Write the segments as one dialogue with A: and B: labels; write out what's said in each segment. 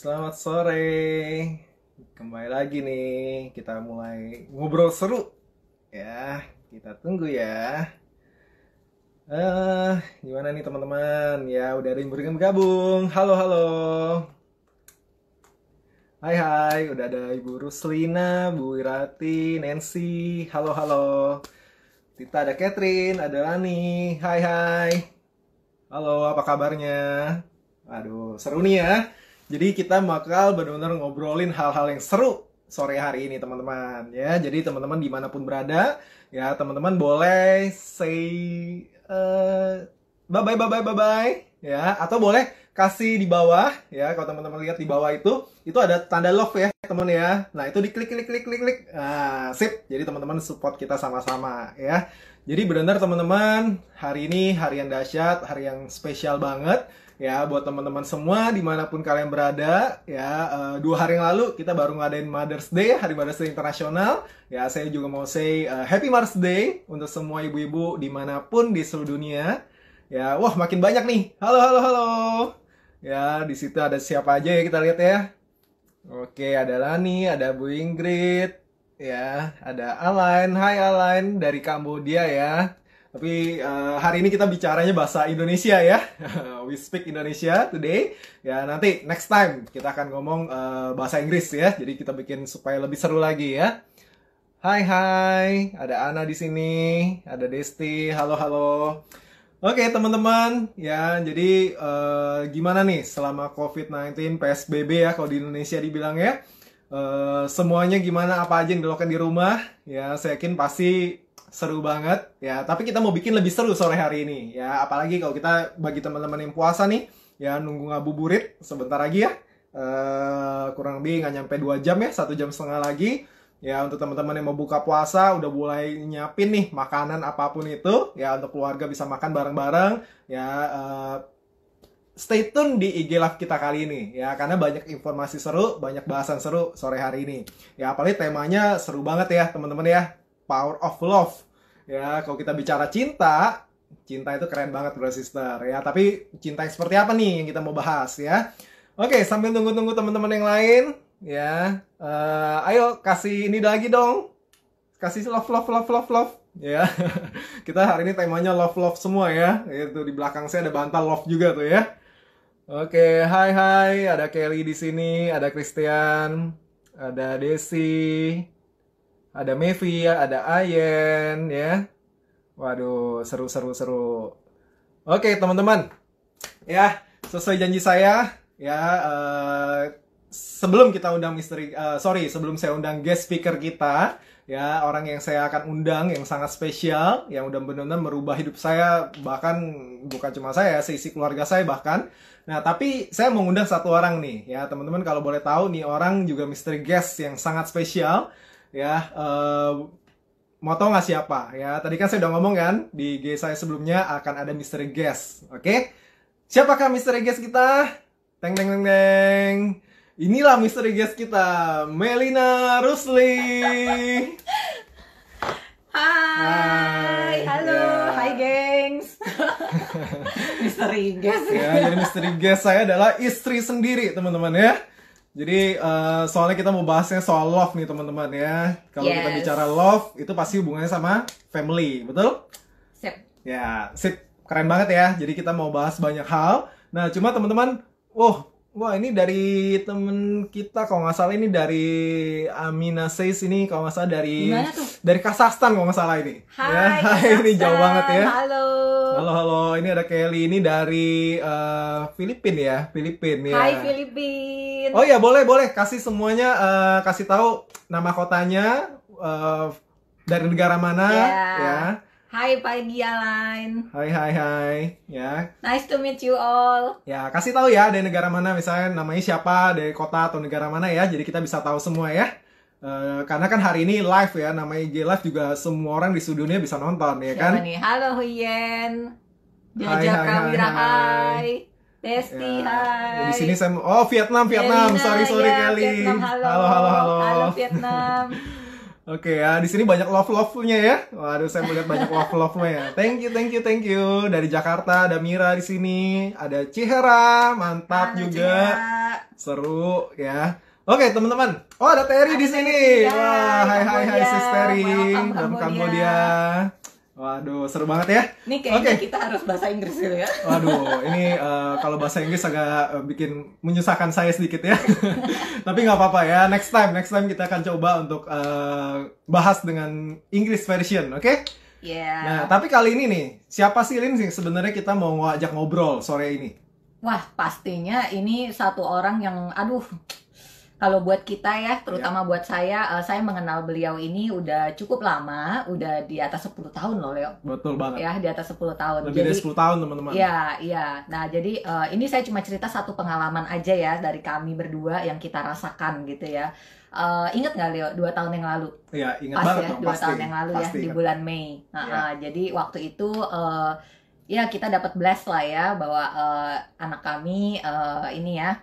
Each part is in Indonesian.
A: Selamat sore. Kembali lagi nih, kita mulai ngobrol seru. Ya, kita tunggu ya. Gimana nih teman-teman? Ya, udah ada yang bergabung. Halo, halo. Hai, hai. Udah ada Ibu Ruslina, Bu Irati, Nancy. Halo, halo. Tita, ada Catherine, ada Lani. Hai, hai. Halo, apa kabarnya? Aduh, seru nih ya. Jadi kita bakal benar-benar ngobrolin hal-hal yang seru sore hari ini teman-teman ya. Jadi teman-teman dimanapun berada ya, teman-teman boleh say bye bye bye bye bye ya, atau boleh kasih di bawah ya. Kalau teman-teman lihat di bawah itu ada tanda love ya teman ya. Nah itu diklik klik klik klik klik. Nah sip. Jadi teman-teman support kita sama-sama ya. Jadi benar teman-teman, hari ini hari yang dahsyat, hari yang spesial banget. Ya, buat teman-teman semua dimanapun kalian berada, ya 2 hari yang lalu kita baru ngadain Mother's Day, Hari Mother's Day Internasional. Ya, saya juga mau say Happy Mother's Day untuk semua ibu-ibu dimanapun di seluruh dunia. Ya, wah makin banyak nih. Halo, halo, halo. Ya, di situ ada siapa aja ya kita lihat ya. Oke, ada Lani, ada Bu Ingrid, ya, ada Alain. Hai Alain dari Kambodia ya. Tapi hari ini kita bicaranya bahasa Indonesia ya. We speak Indonesia today. Ya nanti next time kita akan ngomong bahasa Inggris ya. Jadi kita bikin supaya lebih seru lagi ya. Hai hai, ada Ana di sini, ada Desti. Halo halo. Oke teman-teman, ya jadi gimana nih selama COVID-19 PSBB ya kalau di Indonesia dibilang ya. Semuanya gimana, apa aja yang dilakukan di rumah? Ya saya yakin pasti seru banget ya, tapi kita mau bikin lebih seru sore hari ini ya, apalagi kalau kita bagi teman-teman yang puasa nih ya, nunggu ngabuburit sebentar lagi ya, kurang lebih nggak nyampe 2 jam ya, 1,5 jam lagi ya. Untuk teman-teman yang mau buka puasa udah mulai nyiapin nih makanan apapun itu ya, untuk keluarga bisa makan bareng-bareng ya. Stay tune di IG Live kita kali ini ya, karena banyak informasi seru, banyak bahasan seru sore hari ini ya, apalagi temanya seru banget ya teman-teman ya. Power of love ya. Kalau kita bicara cinta itu keren banget bro sister ya, tapi cinta yang seperti apa nih yang kita mau bahas ya. Oke, sambil tunggu-tunggu teman-teman yang lain ya, ayo kasih ini lagi dong, kasih love love love love love ya. Kita hari ini temanya love love semua ya. Itu di belakang saya ada bantal love juga tuh ya. Oke, hai hai, ada Kelly di sini, ada Christian, ada Desi, ada Mevi, ada Ayen ya. Waduh, seru seru seru. Oke, teman-teman. Ya, sesuai janji saya ya, sebelum kita undang sebelum saya undang guest speaker kita ya, orang yang saya akan undang yang sangat spesial, yang udah benar-benar merubah hidup saya, bahkan bukan cuma saya, seisi keluarga saya bahkan. Nah, tapi saya mengundang satu orang nih ya, teman-teman. Kalau boleh tahu nih, orang juga mystery guest yang sangat spesial ya. Mau tau nggak siapa ya? Tadi kan saya udah ngomong kan di IG saya sebelumnya akan ada mystery guest. Oke, siapakah mystery guest kita? Teng teng teng teng. Inilah mystery guest kita, Melina Rusli.
B: Hai, halo,
A: ya.
B: Hai gengs. Mystery guest
A: ya. Jadi mystery guest saya adalah istri sendiri teman-teman ya. Jadi soalnya kita mau bahasnya soal love nih teman-teman ya. Kalau kita bicara love itu pasti hubungannya sama family, betul?
B: Sip.
A: Ya, sip. Keren banget ya. Jadi kita mau bahas banyak hal. Nah, cuma teman-teman, wah ini dari temen kita kalau nggak salah, ini dari Amina Says, ini kalau nggak salah dari Kazakhstan kalau nggak salah ini.
B: Hai,
A: ya, hai, ini jauh banget ya.
B: Halo.
A: Halo, halo. Ini ada Kelly, ini dari Filipina ya, Filipina ya.
B: Hai Filipina.
A: Oh ya, boleh kasih semuanya, kasih tahu nama kotanya, dari negara mana ya.
B: Hai pagi Alain.
A: Hai ya.
B: Nice to meet you all.
A: Ya, kasih tahu ya dari negara mana, misalnya namanya siapa, dari kota atau negara mana ya. Jadi kita bisa tahu semua ya. Karena kan hari ini live ya, namanya IG Live juga semua orang di seluruh dunia bisa nonton ya kan.
B: Siapa nih? Halo Huyen.
A: Hai.
B: Hai. Desti,
A: Ya,
B: hai.
A: di sini saya Vietnam.
B: Melina,
A: Sorry
B: ya,
A: Kelly.
B: Vietnam, halo.
A: Halo.
B: Vietnam.
A: Oke ya, di sini banyak love-nya ya. Waduh, saya melihat banyak love-nya ya. Thank you. Dari Jakarta ada Mira di sini, ada Cihera, mantap
B: Halo,
A: juga.
B: Cihera.
A: seru ya. Oke teman-teman, oh ada Terry di sini.
B: Ya,
A: Wah, hai
B: Kambodia.
A: sis Terry
B: Welcome,
A: dari
B: Kambodia.
A: Kambodia. Waduh, seru banget ya.
B: Ini kayaknya
A: Oke.
B: kita harus bahasa Inggris dulu ya.
A: Waduh, ini kalau bahasa Inggris agak bikin menyusahkan saya sedikit ya. Tapi nggak apa-apa ya. Next time kita akan coba untuk bahas dengan English version, oke?
B: Ya.
A: Nah, tapi kali ini nih, siapa sih Lin sih sebenarnya kita mau ngajak ngobrol sore ini?
B: Wah, pastinya ini satu orang yang, aduh, kalau buat kita ya, terutama buat saya mengenal beliau ini udah cukup lama, udah di atas 10 tahun loh, Leo.
A: Betul banget.
B: Ya, di atas 10 tahun.
A: Lebih dari 10 tahun, teman-teman.
B: Iya. Nah, jadi ini saya cuma cerita satu pengalaman aja ya dari kami berdua yang kita rasakan gitu ya. Ingat nggak, Leo, 2 tahun yang lalu?
A: Iya, ingat
B: Pas
A: banget
B: ya,
A: dong,
B: 2
A: pasti.
B: tahun yang lalu ya,
A: Pasti
B: di
A: ingat.
B: bulan Mei. Jadi waktu itu ya kita dapat bless lah ya bahwa anak kami ini ya,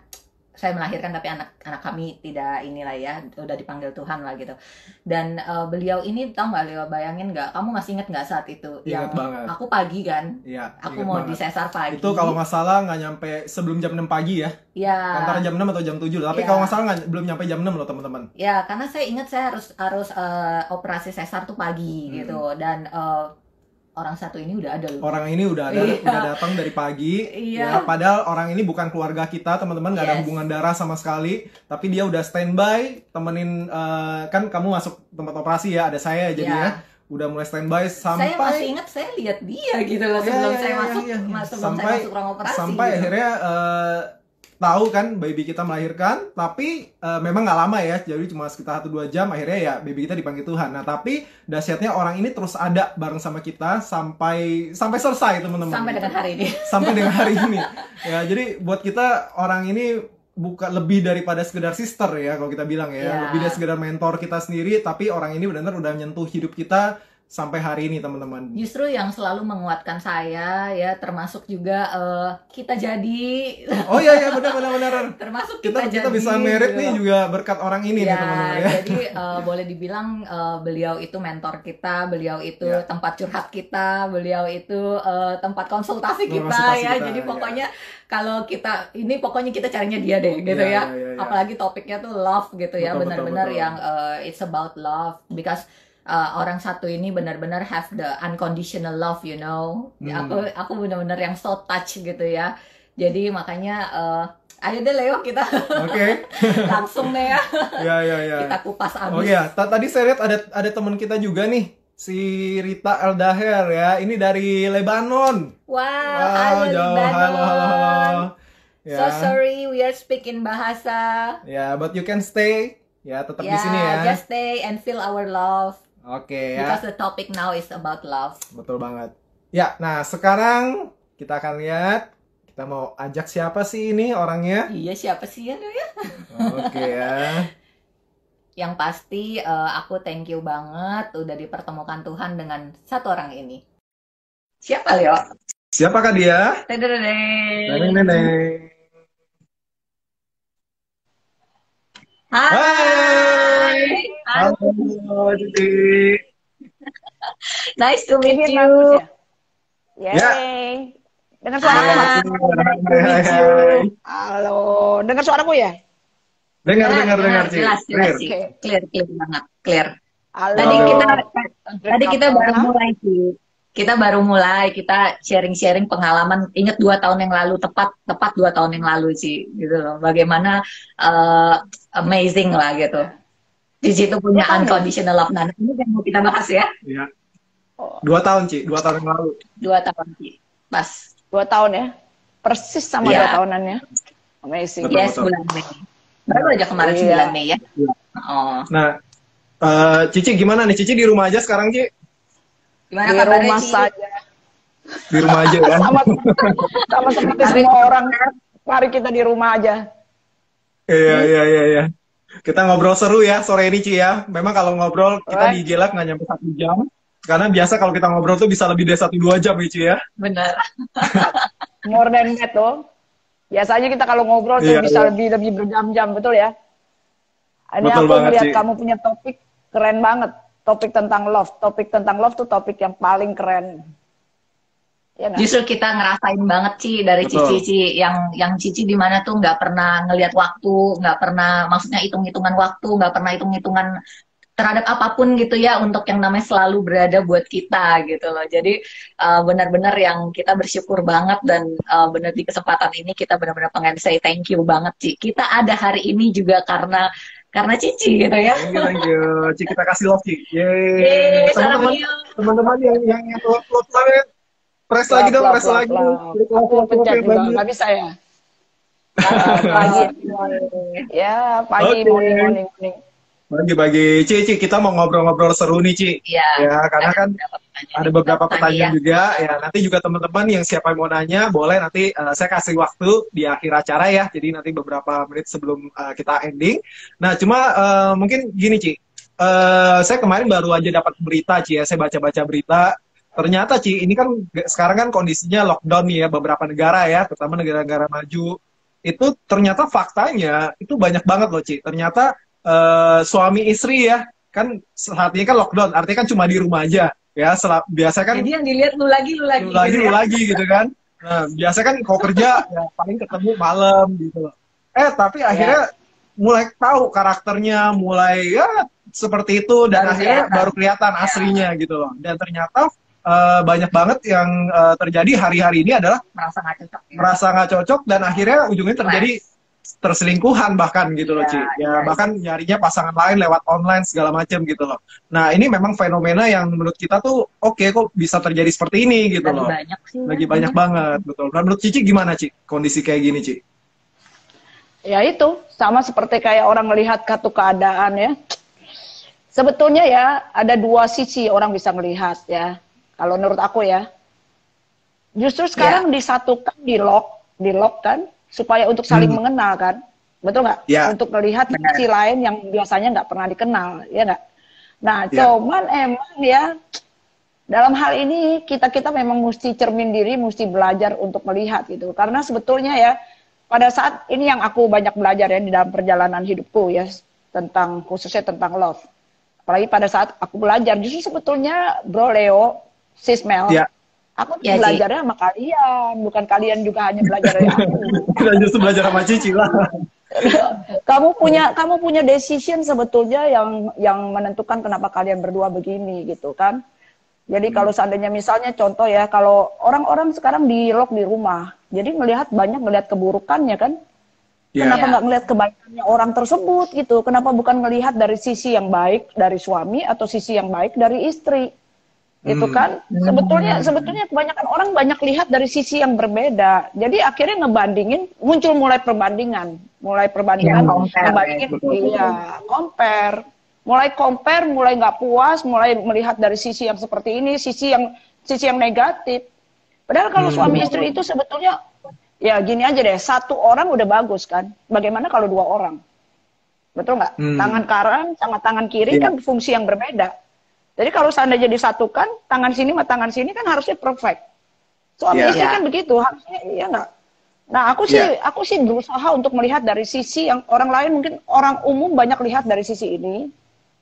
B: saya melahirkan tapi anak kami tidak inilah ya, udah dipanggil Tuhan lah gitu. Dan beliau ini tahu nggak, Leo, bayangin nggak, kamu masih inget nggak saat itu
A: Ingat banget.
B: aku pagi kan,
A: Iya,
B: aku
A: ingat
B: mau
A: banget.
B: di sesar pagi.
A: Itu kalau nggak salah nggak nyampe sebelum jam 6 pagi ya.
B: ya
A: Antara jam 6 atau jam 7. Tapi
B: Iya.
A: kalau nggak salah belum nyampe jam 6 loh, teman-teman.
B: ya karena saya ingat saya harus operasi sesar tuh pagi gitu, dan orang satu ini udah ada loh.
A: Orang ini udah ada,
B: Iya.
A: udah datang dari pagi. Ya,
B: Iya.
A: padahal orang ini bukan keluarga kita, teman-teman, nggak ada
B: Yes.
A: hubungan darah sama sekali. Tapi dia udah standby, temenin kan kamu masuk tempat operasi ya, ada saya jadinya. Udah mulai standby
B: Saya masih
A: sampai
B: ingat saya lihat dia gitu loh
A: Iya,
B: sebelum
A: iya,
B: saya
A: iya,
B: masuk
A: iya.
B: sebelum
A: Sampai-
B: saya masuk ruang operasi.
A: sampai
B: gitu.
A: akhirnya tahu kan baby kita melahirkan, tapi memang nggak lama ya, jadi cuma sekitar 1-2 jam akhirnya ya baby kita dipanggil Tuhan. Nah tapi dahsyatnya orang ini terus ada bareng sama kita sampai selesai, teman-teman.
B: sampai dengan hari ini.
A: Sampai dengan hari ini. Ya jadi buat kita orang ini bukan lebih daripada sekedar sister ya kalau kita bilang ya,
B: Ya.
A: lebih dari sekedar mentor kita sendiri, tapi orang ini benar-benar udah menyentuh hidup kita sampai hari ini, teman-teman.
B: Justru yang selalu menguatkan saya ya, termasuk juga kita jadi
A: Oh iya benar.
B: termasuk
A: Kita
B: jadi
A: bisa merit
B: gitu.
A: nih juga berkat orang ini nih,
B: Ya,
A: teman-teman ya.
B: jadi boleh dibilang beliau itu mentor kita, beliau itu
A: Ya.
B: tempat curhat kita, beliau itu tempat konsultasi kita
A: Konsultasi
B: ya.
A: kita,
B: Jadi
A: ya.
B: pokoknya kalau kita ini pokoknya kita carinya dia deh gitu
A: Ya,
B: ya.
A: ya.
B: Apalagi topiknya tuh love gitu ya,
A: Betul,
B: benar-benar
A: betul.
B: yang it's about love because orang satu ini benar-benar have the unconditional love, you know. Aku benar-benar yang so touch gitu ya. Jadi makanya ayo deh Leo, kita
A: Oke.
B: langsung deh ya.
A: Ya.
B: Kita kupas
A: Oh
B: abis.
A: iya, tadi saya lihat ada teman kita juga nih, si Rita Eldaher ya. Ini dari Lebanon.
B: Wow,
A: Wow,
B: halo
A: jauh.
B: Libanon.
A: Halo. Ya.
B: So sorry, we are speaking bahasa.
A: Ya, but you can stay. Ya, tetap di
B: Yeah,
A: sini ya.
B: just stay and feel our love.
A: Oke ya.
B: Because the topic now is about love.
A: Betul banget. Ya, nah sekarang kita akan lihat kita mau ajak siapa sih ini orangnya.
B: Iya, siapa sih ya, Leo ya?
A: Oke ya.
B: Yang pasti aku thank you banget udah dipertemukan Tuhan dengan satu orang ini. Siapa, Leo?
A: Siapakah dia? Neneng.
B: Hai.
A: Halo, Cici.
B: Nice to meet
C: Ini
B: you.
C: bagus ya?
A: Ya.
C: Yeay. Dengar suaraku?
B: Ah.
A: Hai.
C: Halo, dengar suaraku ya?
A: Dengar, Ci.
B: Jelas,
A: Clear.
B: Ci. Clear banget, clear.
C: Halo.
B: Tadi kita baru mulai sih. Kita baru mulai, kita sharing-sharing pengalaman. Ingat 2 tahun yang lalu, tepat 2 tahun yang lalu sih, gitu loh. Bagaimana amazing lah gitu. Di situ punya
C: 2 tahun ya?
B: unconditional love. Nah, ini yang mau kita bahas ya.
A: Iya. 2 tahun, Ci. 2 tahun yang lalu.
B: 2 tahun sih, pas.
C: 2 tahun ya? Persis sama
B: Iya.
C: 2 tahunannya. Amazing.
A: Betul.
B: Yes, bulan Mei. Baru aja kemarin
C: Iya.
B: 9 Mei ya.
A: Iya.
B: Oh.
A: Nah, Cici gimana nih? Cici di rumah aja sekarang, Ci?
B: Gimana
C: Di
B: kabarnya,
C: rumah
B: Ci?
C: saja.
A: Di rumah aja ya?
C: Sama seperti semua orang. Mari kita di rumah aja.
A: Iya. Kita ngobrol seru ya sore ini, Ci ya. Memang kalau ngobrol kita di
C: Right.
A: Gelak nggak nyampe 1 jam. Karena biasa kalau kita ngobrol tuh bisa lebih dari 1-2 jam ya, Ci ya.
B: Bener.
C: More than that tuh. Biasanya kita kalau ngobrol tuh
A: Iya,
C: bisa
A: iya.
C: lebih berjam-jam, betul ya? Ini
A: Betul
C: aku
A: banget,
C: melihat
A: Ci.
C: kamu punya topik keren banget. Topik tentang love. Topik tentang love tuh topik yang paling keren. Ya nggak?
B: Justru kita ngerasain banget Ci dari
A: Betul.
B: Cici yang Cici di mana tuh nggak pernah ngelihat waktu, nggak pernah maksudnya hitung-hitungan waktu, nggak pernah hitung-hitungan terhadap apapun gitu ya untuk yang namanya selalu berada buat kita gitu loh. Jadi benar-benar yang kita bersyukur banget dan benar di kesempatan ini kita benar-benar pengen say thank you banget Ci. Kita ada hari ini juga karena Cici gitu ya.
A: Thank you. Ci, kita kasih love, Ci. Yeay.
B: Yeay, salam
A: Teman-teman,
B: yuk.
A: teman-teman yang upload banget. Press lagi
C: Love,
A: dong,
C: love,
A: press
C: love,
A: lagi.
C: love.
A: Klik
C: Aku
A: love
C: pencet
A: yang
C: juga,
A: banyak.
C: nggak bisa ya. Pagi, ya pagi,
A: Oke.
C: morning, morning, morning.
A: Bagi-bagi, Ci, kita mau ngobrol-ngobrol seru nih, Ci.
B: Iya.
A: Ya, karena kan ada beberapa pertanyaan
B: ya.
A: juga. Ya, nanti juga teman-teman yang siapa yang mau nanya, boleh nanti saya kasih waktu di akhir acara ya. Jadi nanti beberapa menit sebelum kita ending. Nah, cuma mungkin gini, Ci. Saya kemarin baru aja dapat berita, Ci ya. Saya baca-baca berita. Ternyata, Ci, ini kan sekarang kan kondisinya lockdown nih ya, beberapa negara ya, terutama negara-negara maju. Itu ternyata faktanya, itu banyak banget loh, Ci. Ternyata suami istri ya, kan saat ini kan lockdown, artinya kan cuma di rumah aja ya. Biasa kan
B: Jadi yang dilihat lu lagi
A: lu lagi gitu kan. Nah, biasa kan kalau kerja ya paling ketemu malam gitu loh. Tapi akhirnya mulai tahu karakternya, mulai ya seperti itu, dan akhirnya baru kelihatan aslinya gitu loh. Dan ternyata banyak banget yang terjadi hari-hari ini adalah merasa nggak cocok dan akhirnya ujungnya terjadi terselingkuhan bahkan gitu loh, Ci. Ya, bahkan nyarinya pasangan lain lewat online segala macam gitu loh. Nah, ini memang fenomena yang menurut kita tuh oke, kok bisa terjadi seperti ini gitu loh.
B: Banyak sih.
A: Lagi banyak banget, betul. Dan menurut Cici gimana, Ci? Kondisi kayak gini, Ci?
C: Ya itu, sama seperti kayak orang melihat satu keadaan ya. Sebetulnya ya, ada dua sisi orang bisa melihat ya. Kalau menurut aku ya. Justru sekarang disatukan, di lock kan, supaya untuk saling mengenal kan, betul nggak? Untuk melihat sisi lain yang biasanya nggak pernah dikenal, ya nggak? Nah, cuman emang ya dalam hal ini kita memang mesti cermin diri, mesti belajar untuk melihat gitu. Karena sebetulnya ya pada saat ini yang aku banyak belajar ya di dalam perjalanan hidupku ya tentang khususnya tentang love. Apalagi pada saat aku belajar justru sebetulnya Bro Leo, Sis Mel. Aku belajarnya sama kalian, bukan kalian juga hanya belajar dari aku.
A: Kita justru belajar sama Cici lah.
C: kamu punya decision sebetulnya yang menentukan kenapa kalian berdua begini gitu kan. Jadi kalau seandainya misalnya contoh ya, kalau orang-orang sekarang di lock di rumah, jadi banyak melihat keburukannya kan. Kenapa nggak melihat kebaikannya orang tersebut gitu? Kenapa bukan melihat dari sisi yang baik dari suami atau sisi yang baik dari istri? Gitu kan, sebetulnya kebanyakan orang banyak lihat dari sisi yang berbeda, jadi akhirnya ngebandingin, mulai perbandingan, compare, mulai nggak puas, mulai melihat dari sisi yang seperti ini, sisi yang negatif. Padahal kalau suami istri itu sebetulnya ya gini aja deh, satu orang udah bagus kan, bagaimana kalau dua orang, betul nggak? Tangan kanan sama tangan kiri kan fungsi yang berbeda. Jadi kalau seandainya disatukan, tangan sini sama tangan sini kan harusnya perfect. Suami istri kan begitu, harusnya ya enggak. Nah, aku sih berusaha untuk melihat dari sisi yang orang lain mungkin orang umum banyak lihat dari sisi ini.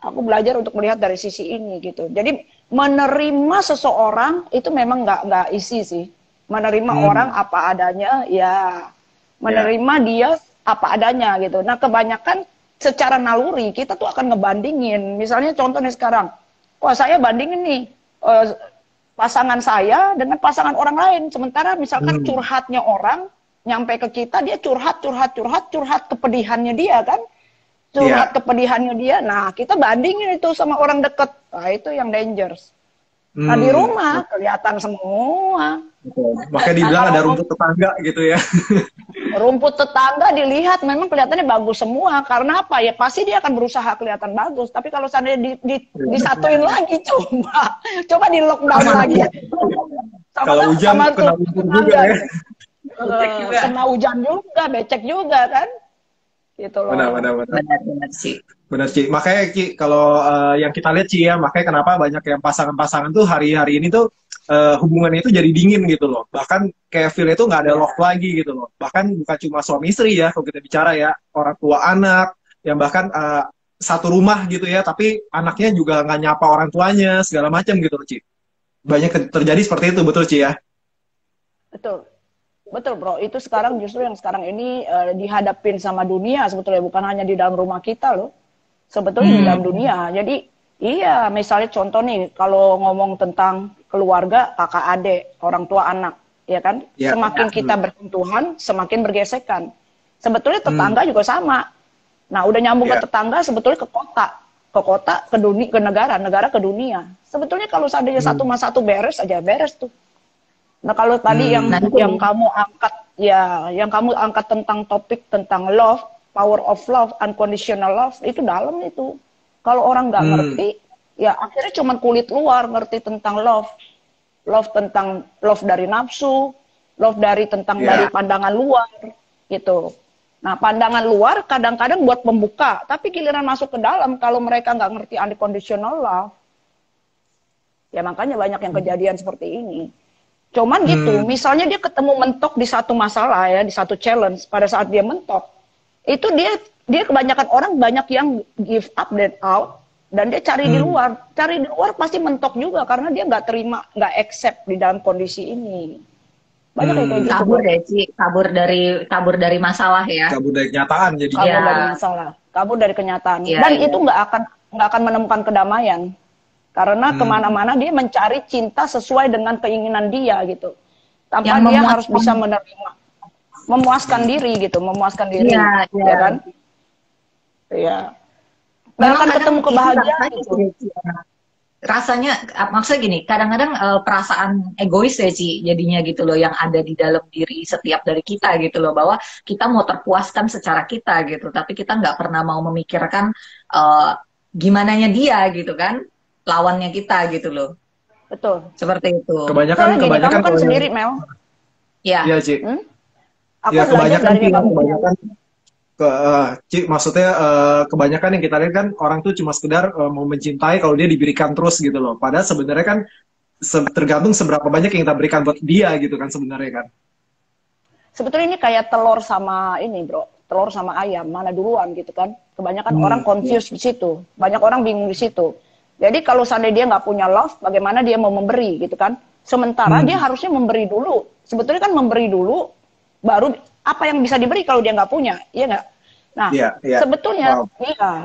C: Aku belajar untuk melihat dari sisi ini gitu. Jadi menerima seseorang itu memang nggak isi sih. Menerima orang apa adanya, ya menerima dia apa adanya gitu. Nah, kebanyakan secara naluri kita tuh akan ngebandingin. Misalnya contohnya sekarang, wah saya bandingin nih pasangan saya dengan pasangan orang lain. Sementara misalkan curhatnya orang nyampe ke kita, dia curhat kepedihannya dia kan. Kepedihannya dia. Nah, kita bandingin itu sama orang deket. Nah, itu yang dangerous. Nah, di rumah kelihatan semua.
A: Makanya dibilang ada rumput tetangga gitu ya.
C: Rumput tetangga dilihat memang kelihatannya bagus semua. Karena apa? Ya pasti dia akan berusaha kelihatan bagus. Tapi kalau seandainya disatuin lagi, coba di lockdown lagi.
A: Kalau hujan kena lumpur juga ya.
C: Kena hujan juga, becek juga kan. Gitu loh.
B: Benar sih.
A: Benar, Ci. Makanya Ci, kalau yang kita lihat Ci ya, makanya kenapa banyak yang pasangan-pasangan tuh hari-hari ini tuh hubungannya itu jadi dingin gitu loh. Bahkan kayak feel itu nggak ada love lagi gitu loh. Bahkan bukan cuma suami istri ya, kalau kita bicara ya, orang tua anak, yang bahkan satu rumah gitu ya, tapi anaknya juga nggak nyapa orang tuanya, segala macam gitu loh, Ci. Banyak terjadi seperti itu, betul Ci ya?
C: Betul. Betul bro, itu sekarang justru yang sekarang ini dihadapin sama dunia sebetulnya, bukan hanya di dalam rumah kita loh. Sebetulnya di dalam dunia. Jadi iya, misalnya contoh nih, kalau ngomong tentang keluarga, kakak adik, orang tua anak, ya kan?
A: Ya,
C: Semakin kita bersentuhan, semakin bergesekan. Sebetulnya tetangga juga sama. Nah, udah nyambung
A: Ya.
C: ke tetangga, sebetulnya ke kota, ke dunia, ke negara, negara ke dunia. Sebetulnya kalau seandainya satu mas satu beres aja, beres tuh. Nah, kalau tadi
B: Nah, itu.
C: yang kamu angkat ya, yang kamu angkat tentang topik tentang love, power of love, unconditional love, itu dalam itu. Kalau orang nggak ngerti, ya akhirnya cuma kulit luar ngerti tentang love. Love tentang love dari nafsu, love dari tentang dari pandangan luar gitu. Nah, pandangan luar kadang-kadang buat pembuka, tapi giliran masuk ke dalam kalau mereka nggak ngerti unconditional love, ya makanya banyak yang kejadian seperti ini. Cuman gitu, misalnya dia ketemu mentok di satu masalah ya, di satu challenge, pada saat dia mentok, itu dia kebanyakan orang banyak yang give up dan out, dan dia cari di luar. Cari di luar pasti mentok juga, karena dia nggak terima, nggak accept di dalam kondisi ini. Banyak yang kayak gitu.
B: Kabur deh, Ci. Kabur dari masalah ya.
A: Kabur dari kenyataan jadi.
C: Kabur
B: Ya.
C: dari masalah, kabur dari kenyataan.
B: Ya,
C: Dan
B: ya.
C: itu nggak akan menemukan kedamaian. Karena kemana-mana dia mencari cinta sesuai dengan keinginan dia gitu. Tanpa
B: Yang
C: dia
B: memuaskan.
C: harus bisa menerima. Memuaskan diri gitu, memuaskan diri.
B: Iya, iya.
C: Ya kan? Iya. Dan akan ketemu kebahagiaan
B: itu.
C: itu.
B: Rasanya, maksudnya gini, kadang-kadang perasaan egois ya Ci, jadinya gitu loh, yang ada di dalam diri setiap dari kita gitu loh, bahwa kita mau terpuaskan secara kita gitu, tapi kita nggak pernah mau memikirkan gimananya dia gitu kan, lawannya kita gitu loh,
C: Betul.
B: seperti itu.
A: Kebanyakan
C: Soalnya gini, kamu kan
A: kalau
C: sendiri Mel.
B: Ya,
A: Iya, Ci.
C: Aku
A: Ya,
C: belajar
A: kebanyakan
C: dari
A: sih,
C: kamu.
A: Ci, maksudnya kebanyakan yang kita lihat kan orang tuh cuma sekedar mau mencintai kalau dia diberikan terus gitu loh. Padahal sebenarnya kan tergantung seberapa banyak yang kita berikan buat dia gitu kan sebenarnya kan.
C: Sebetulnya ini kayak telur sama ini bro, telur sama ayam, mana duluan gitu kan. Kebanyakan orang confused di situ, banyak orang bingung di situ. Jadi kalau seandainya dia nggak punya love, bagaimana dia mau memberi gitu kan. Sementara dia harusnya memberi dulu. Sebetulnya kan memberi dulu, baru apa yang bisa diberi kalau dia nggak punya, iya nggak? Nah, sebetulnya,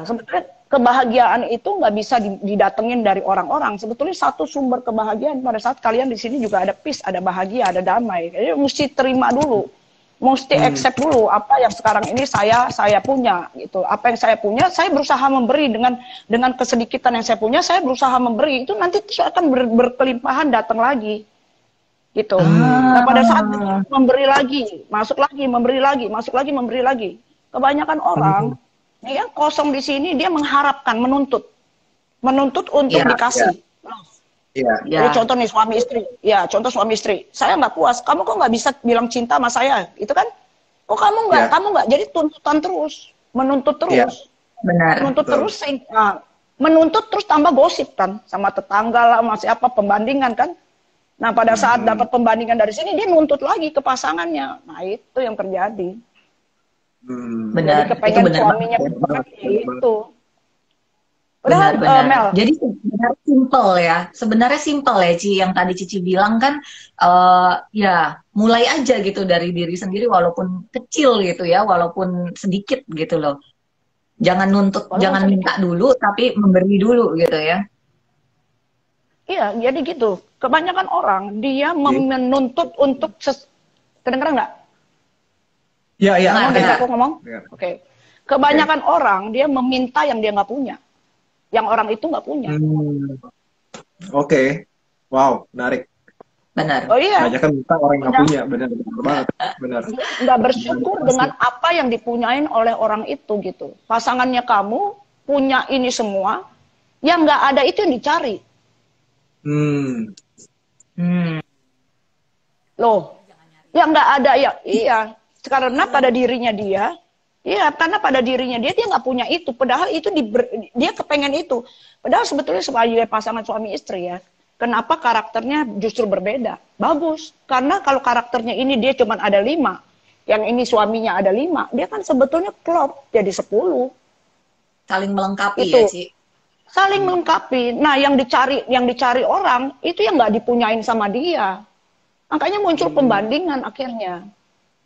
C: sebetulnya kebahagiaan itu nggak bisa didatengin dari orang-orang. Sebetulnya satu sumber kebahagiaan pada saat kalian di sini juga ada peace, ada bahagia, ada damai. Jadi mesti terima dulu, mesti accept dulu apa yang sekarang ini saya punya gitu. Apa yang saya punya, saya berusaha memberi dengan kesedikitan yang saya punya, saya berusaha memberi. Itu nanti akan berkelimpahan datang lagi. Gitu. Nah, pada saat memberi lagi, masuk lagi, memberi lagi, masuk lagi, memberi lagi. Kebanyakan orang yang kosong di sini dia mengharapkan, menuntut untuk dikasih. Jadi contoh nih suami istri, ya contoh suami istri, saya nggak puas, kamu kok nggak bisa bilang cinta sama saya, itu kan? Oh kamu nggak, jadi tuntutan terus, menuntut terus, menuntut terus, menuntut terus tambah gosip kan, sama tetangga lah, masih apa pembandingan kan? Nah, pada saat dapat pembandingan dari sini, dia nuntut lagi ke pasangannya. Nah, itu yang terjadi.
B: Benar.
C: Jadi kepengen
B: Itu
C: suaminya itu. Padahal,
B: benar.
C: Mel.
B: Jadi sebenarnya simple ya. Sebenarnya simple ya, Ci. Yang tadi Cici bilang kan, ya mulai aja gitu dari diri sendiri, walaupun kecil gitu ya, walaupun sedikit gitu loh. Jangan nuntut, jangan minta dulu, tapi memberi dulu gitu ya.
C: Iya, jadi gitu. Kebanyakan orang dia menuntut untuk kedengeran nggak?
A: Iya.
C: Kamu dengar aku ngomong? Oke. Kebanyakan orang dia meminta yang dia nggak punya, yang orang itu nggak punya.
A: Oke. Wow, menarik.
B: Benar.
C: Oh iya.
A: Banyak kan minta orang nggak punya, benar banget, benar.
C: Nggak bersyukur dengan apa yang dipunyain oleh orang itu gitu. Pasangannya kamu punya ini semua, yang nggak ada itu yang dicari. Loh, yang nggak ada ya, iya. Karena pada dirinya dia, karena pada dirinya dia nggak punya itu. Padahal itu dia kepengen itu. Padahal sebetulnya sebagai pasangan suami istri ya, kenapa karakternya justru berbeda? Bagus, karena kalau karakternya ini dia cuma ada 5, yang ini suaminya ada 5, dia kan sebetulnya klop jadi 10.
B: Saling melengkapi
C: itu.
B: Ya, Ci.
C: Saling melengkapi. Nah, yang dicari orang itu yang nggak dipunyain sama dia. Makanya muncul pembandingan akhirnya.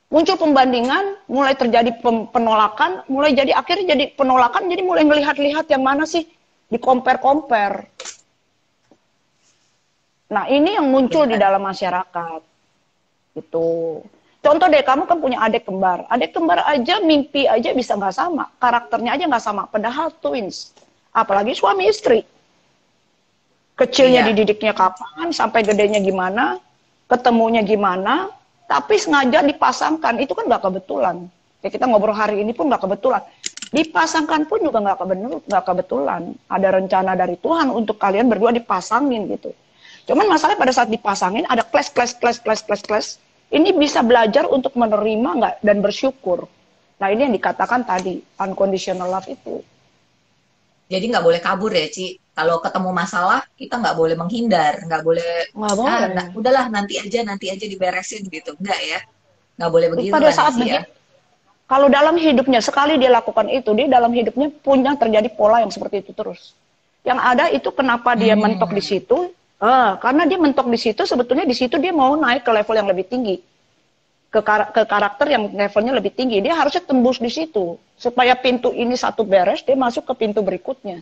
C: Muncul pembandingan, mulai terjadi penolakan, mulai jadi akhirnya jadi penolakan, jadi mulai ngelihat-lihat yang mana sih, di compare-compare. Nah, ini yang muncul di dalam masyarakat. Gitu. Contoh deh, kamu kan punya adik kembar. Adik kembar aja, mimpi aja bisa nggak sama. Karakternya aja nggak sama. Padahal twins. Apalagi suami istri. Kecilnya dididiknya kapan, sampai gedenya gimana, ketemunya gimana, tapi sengaja dipasangkan. Itu kan nggak kebetulan. Ya, kita ngobrol hari ini pun nggak kebetulan. Dipasangkan pun juga nggak kebetulan. Ada rencana dari Tuhan untuk kalian berdua dipasangin gitu. Cuman masalahnya pada saat dipasangin ada clash. Ini bisa belajar untuk menerima nggak dan bersyukur. Nah ini yang dikatakan tadi unconditional love itu.
B: Jadi nggak boleh kabur ya, Ci. Kalau ketemu masalah kita nggak boleh menghindar, nggak boleh. Udahlah nanti aja diberesin gitu, enggak ya? Nggak boleh begitu.
C: Pada saat begitu, kalau dalam hidupnya sekali dia lakukan itu, dia dalam hidupnya punya terjadi pola yang seperti itu terus. Yang ada itu kenapa dia mentok di situ? Karena dia mentok di situ, sebetulnya di situ dia mau naik ke level yang lebih tinggi, ke karakter yang levelnya lebih tinggi. Dia harusnya tembus di situ supaya pintu ini satu beres, dia masuk ke pintu berikutnya.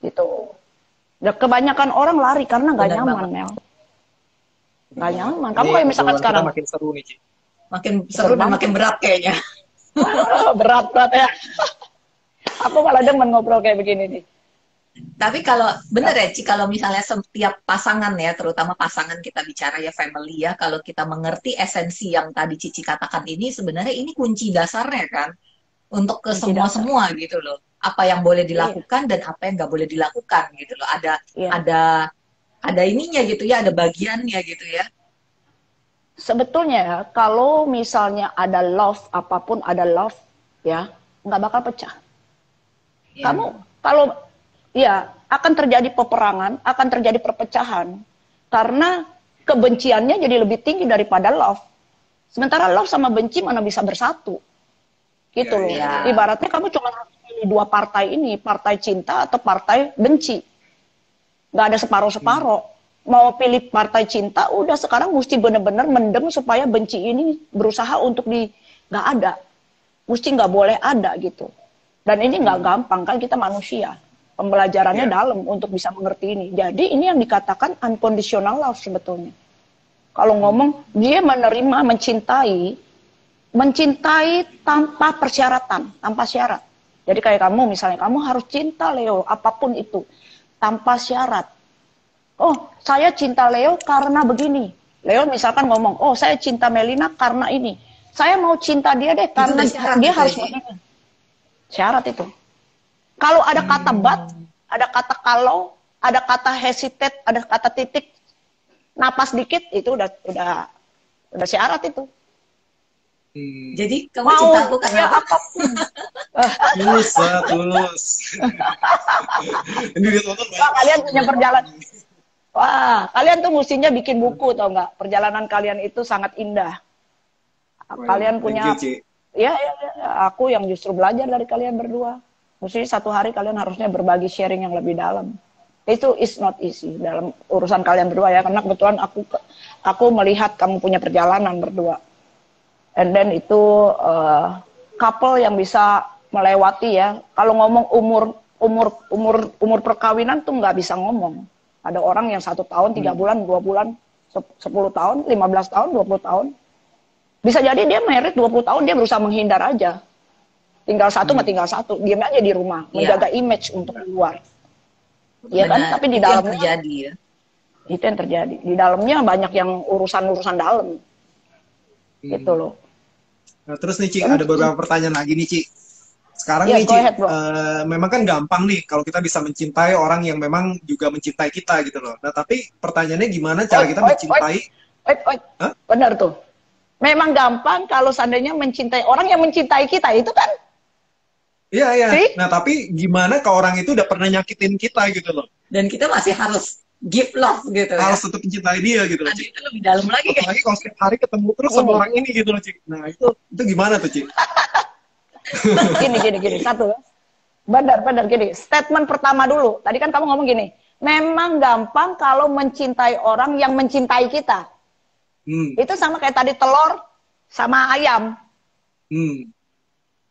C: Gitu. Dan kebanyakan orang lari karena nggak nyaman, Mel. Nggak nyaman. Kamu kayak misalkan sekarang
A: makin seru nih, Ci.
B: Makin seru dan makin berat kayaknya.
C: berat ya. Aku malah demen ngobrol kayak begini nih.
B: Tapi kalau bener ya Ci, kalau misalnya setiap pasangan ya, terutama pasangan kita bicara ya family ya, kalau kita mengerti esensi yang tadi Cici katakan ini, sebenarnya ini kunci dasarnya kan untuk ke semua gitu loh. Apa yang boleh dilakukan dan apa yang nggak boleh dilakukan gitu loh. Ada ininya gitu ya, ada bagiannya gitu ya.
C: Sebetulnya ya, kalau misalnya ada love, apapun ada love ya, nggak bakal pecah. Kamu kalau ya, akan terjadi peperangan, akan terjadi perpecahan. Karena kebenciannya jadi lebih tinggi daripada love. Sementara love sama benci mana bisa bersatu. Gitu loh. Ibaratnya kamu cuma harus pilih dua partai ini, partai cinta atau partai benci. Nggak ada separuh-separuh. Mau pilih partai cinta, udah sekarang mesti benar-benar mendem supaya benci ini berusaha untuk nggak ada. Mesti nggak boleh ada gitu. Dan ini nggak gampang, kan kita manusia. Pembelajarannya dalam untuk bisa mengerti ini. Jadi ini yang dikatakan unconditional love sebetulnya. Kalau ngomong, dia menerima, mencintai tanpa persyaratan, tanpa syarat. Jadi kayak kamu misalnya, kamu harus cinta Leo, apapun itu, tanpa syarat. Oh, saya cinta Leo karena begini. Leo misalkan ngomong, oh saya cinta Melina karena ini. Saya mau cinta dia deh karena dia harus begini. Syarat itu. Kalau ada kata but, ada kata kalau, ada kata hesitate, ada kata titik, napas dikit, itu udah syarat itu.
B: Jadi kamu cinta aku karena
C: apapun.
A: Tulus. Ini ditonton
C: Wah, kalian punya perjalanan. Wah, kalian tuh mestinya bikin buku, tau nggak? Perjalanan kalian itu sangat indah. Kalian punya, ya, aku yang justru belajar dari kalian berdua. Mesti satu hari kalian harusnya berbagi sharing yang lebih dalam. Itu is not easy dalam urusan kalian berdua ya. Karena kebetulan aku melihat kamu punya perjalanan berdua. And then itu couple yang bisa melewati ya. Kalau ngomong umur perkawinan tuh nggak bisa ngomong. Ada orang yang 1 tahun, 3 bulan, 2 bulan, 10 tahun, 15 tahun, 20 tahun. Bisa jadi dia married 20 tahun, dia berusaha menghindar aja. Tinggal satu mah tinggal satu, diam aja di rumah, menjaga image untuk keluar. Iya kan? Tapi di dalamnya
B: terjadi ya.
C: Itu yang terjadi. Di dalamnya banyak yang urusan dalam. Gitu loh.
A: Nah, terus nih Ci, ada beberapa pertanyaan lagi nih Ci. Sekarang nih Ci, memang kan gampang nih kalau kita bisa mencintai orang yang memang juga mencintai kita gitu loh. Nah, tapi pertanyaannya gimana cara kita mencintai?
C: Benar tuh. Memang gampang kalau seandainya mencintai orang yang mencintai kita, itu kan.
A: Iya. Nah, tapi gimana kalau orang itu udah pernah nyakitin kita gitu loh.
B: Dan kita masih harus give love gitu
A: harus tetap mencintai dia gitu loh, Ci.
B: Itu lebih dalam lagi kan.
A: Apalagi kalau setiap hari ketemu terus sama orang ini gitu loh, Ci. Nah, itu gimana tuh, Ci?
C: Gini. Satu. Benar gini. Statement pertama dulu. Tadi kan kamu ngomong gini. memang gampang kalau mencintai orang yang mencintai kita. Itu sama kayak tadi telur sama ayam.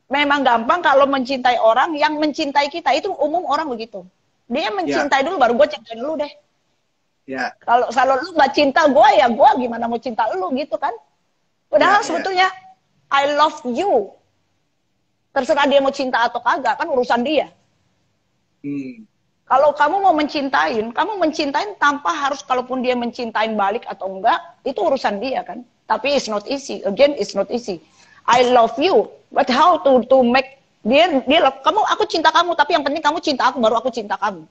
C: Memang gampang kalau mencintai orang yang mencintai kita. Itu umum orang begitu. Dia mencintai dulu, baru gue cintain dulu deh. Kalau lu gak cinta gue, ya gue gimana mau cinta lu gitu kan. Padahal sebetulnya I love you. Terserah dia mau cinta atau kagak, kan urusan dia. Kalau kamu mau mencintain, kamu mencintain tanpa harus, kalaupun dia mencintain balik atau enggak, itu urusan dia kan. Tapi it's not easy. Again, it's not easy. I love you, but how to make dia love kamu, aku cinta kamu, tapi yang penting kamu cinta aku, baru aku cinta kamu.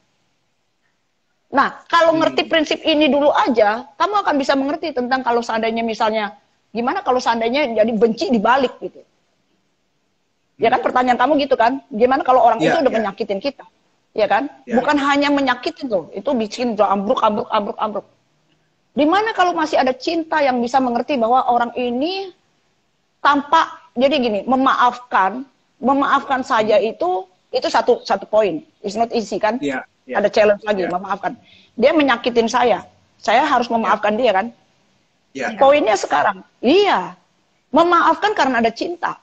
C: Nah, kalau ngerti prinsip ini dulu aja, kamu akan bisa mengerti tentang kalau seandainya misalnya, gimana kalau seandainya jadi benci dibalik gitu. Ya kan, pertanyaan kamu gitu kan, gimana kalau orang itu udah menyakitin kita. Ya kan? Bukan hanya menyakitin tuh, itu bikin ambruk. Di mana kalau masih ada cinta yang bisa mengerti bahwa orang ini tanpa, jadi gini, memaafkan saja itu satu poin. It's not easy kan? Ada challenge lagi, memaafkan. Dia menyakitin saya harus memaafkan dia kan? Poinnya sekarang, memaafkan karena ada cinta.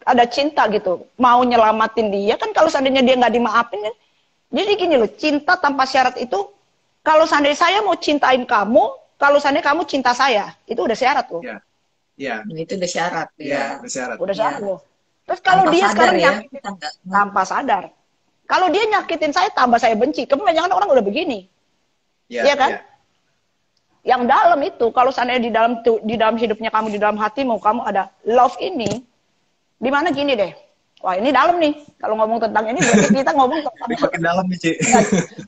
C: Ada cinta gitu, mau nyelamatin dia kan. Kalau seandainya dia nggak dimaafin kan, jadi gini loh, cinta tanpa syarat itu, kalau seandainya saya mau cintain kamu, kalau seandainya kamu cinta saya, itu udah syarat loh.
B: Itu udah syarat.
C: Udah syarat loh. Terus kalau dia sekarang nyakitin, tanpa sadar, kalau dia nyakitin saya, tambah saya benci. Kebanyakan orang udah begini, ya kan? Yang dalam itu, kalau seandainya di dalam hidupnya kamu, di dalam hatimu, kamu ada love ini. Dimana gini deh, wah ini dalam nih, kalau ngomong tentang ini berarti kita ngomong tentang
A: makin dalam nih, Ci.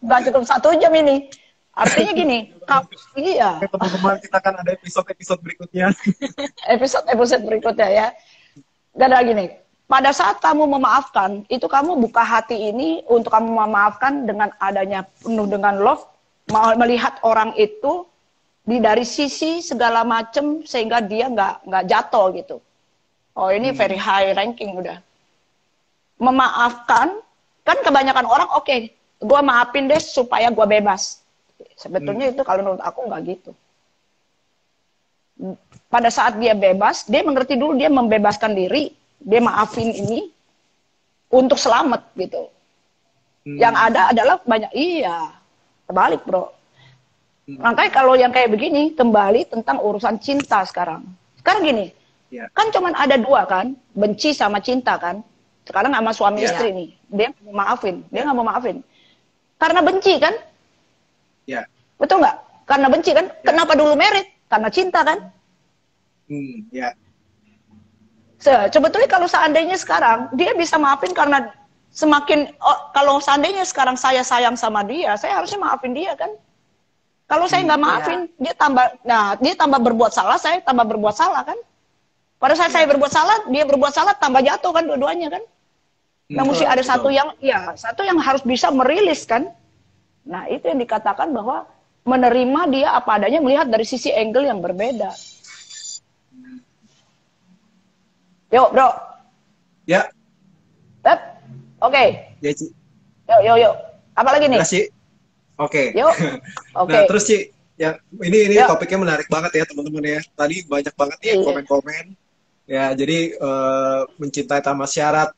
C: Nggak cukup 1 jam ini. Artinya gini,
A: teman-teman, kita akan ada episode berikutnya.
C: Episode berikutnya ya. Dan lagi nih, pada saat kamu memaafkan, itu kamu buka hati ini untuk kamu memaafkan dengan adanya penuh dengan love, melihat orang itu dari sisi segala macam sehingga dia nggak jatuh gitu. Oh ini very high ranking udah. Memaafkan, kan kebanyakan orang oke, gue maafin deh supaya gue bebas. Sebetulnya itu kalau menurut aku nggak gitu. Pada saat dia bebas, dia mengerti dulu, dia membebaskan diri, dia maafin ini untuk selamat gitu. Yang ada adalah banyak, terbalik bro. Makanya kalau yang kayak begini, kembali tentang urusan cinta sekarang. Sekarang gini, kan cuman ada 2 kan, benci sama cinta kan. Sekarang sama suami istri nih, dia nggak mau maafin, karena benci kan. Betul nggak? Karena benci kan. Kenapa dulu merit? Karena cinta kan. Sebetulnya kalau seandainya sekarang dia bisa maafin karena kalau seandainya sekarang saya sayang sama dia, saya harusnya maafin dia kan. Kalau saya nggak maafin, dia tambah berbuat salah, saya tambah berbuat salah kan. Pada saat saya berbuat salah, dia berbuat salah, tambah jatuh kan dua-duanya kan. Nah, mesti ada satu yang harus bisa merilis kan. Nah, itu yang dikatakan bahwa menerima dia apa adanya, melihat dari sisi angle yang berbeda. Yuk, bro.
A: Ya.
C: Oke.
A: Ya, Ci.
C: Yuk. Apa lagi nih?
A: Terus, Ci. Oke.
C: Yuk. Oke.
A: Nah, terus, Ci, ini topiknya menarik banget ya, teman-teman ya. Tadi banyak banget nih komen-komen. Ya, jadi mencintai tanpa syarat,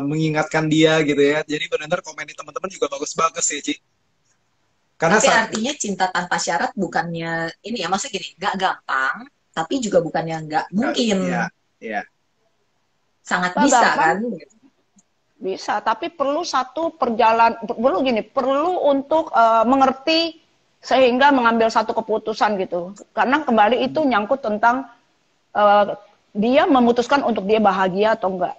A: mengingatkan dia gitu ya. Jadi benar-benar komen teman-teman juga bagus-bagus ya, Ci. Karena
B: artinya cinta tanpa syarat bukannya ini ya, maksudnya gini, nggak gampang, tapi juga bukannya nggak mungkin. Sangat bisa kan?
C: Bisa, tapi perlu perlu untuk mengerti sehingga mengambil satu keputusan gitu. Karena kembali itu nyangkut tentang dia memutuskan untuk dia bahagia atau enggak.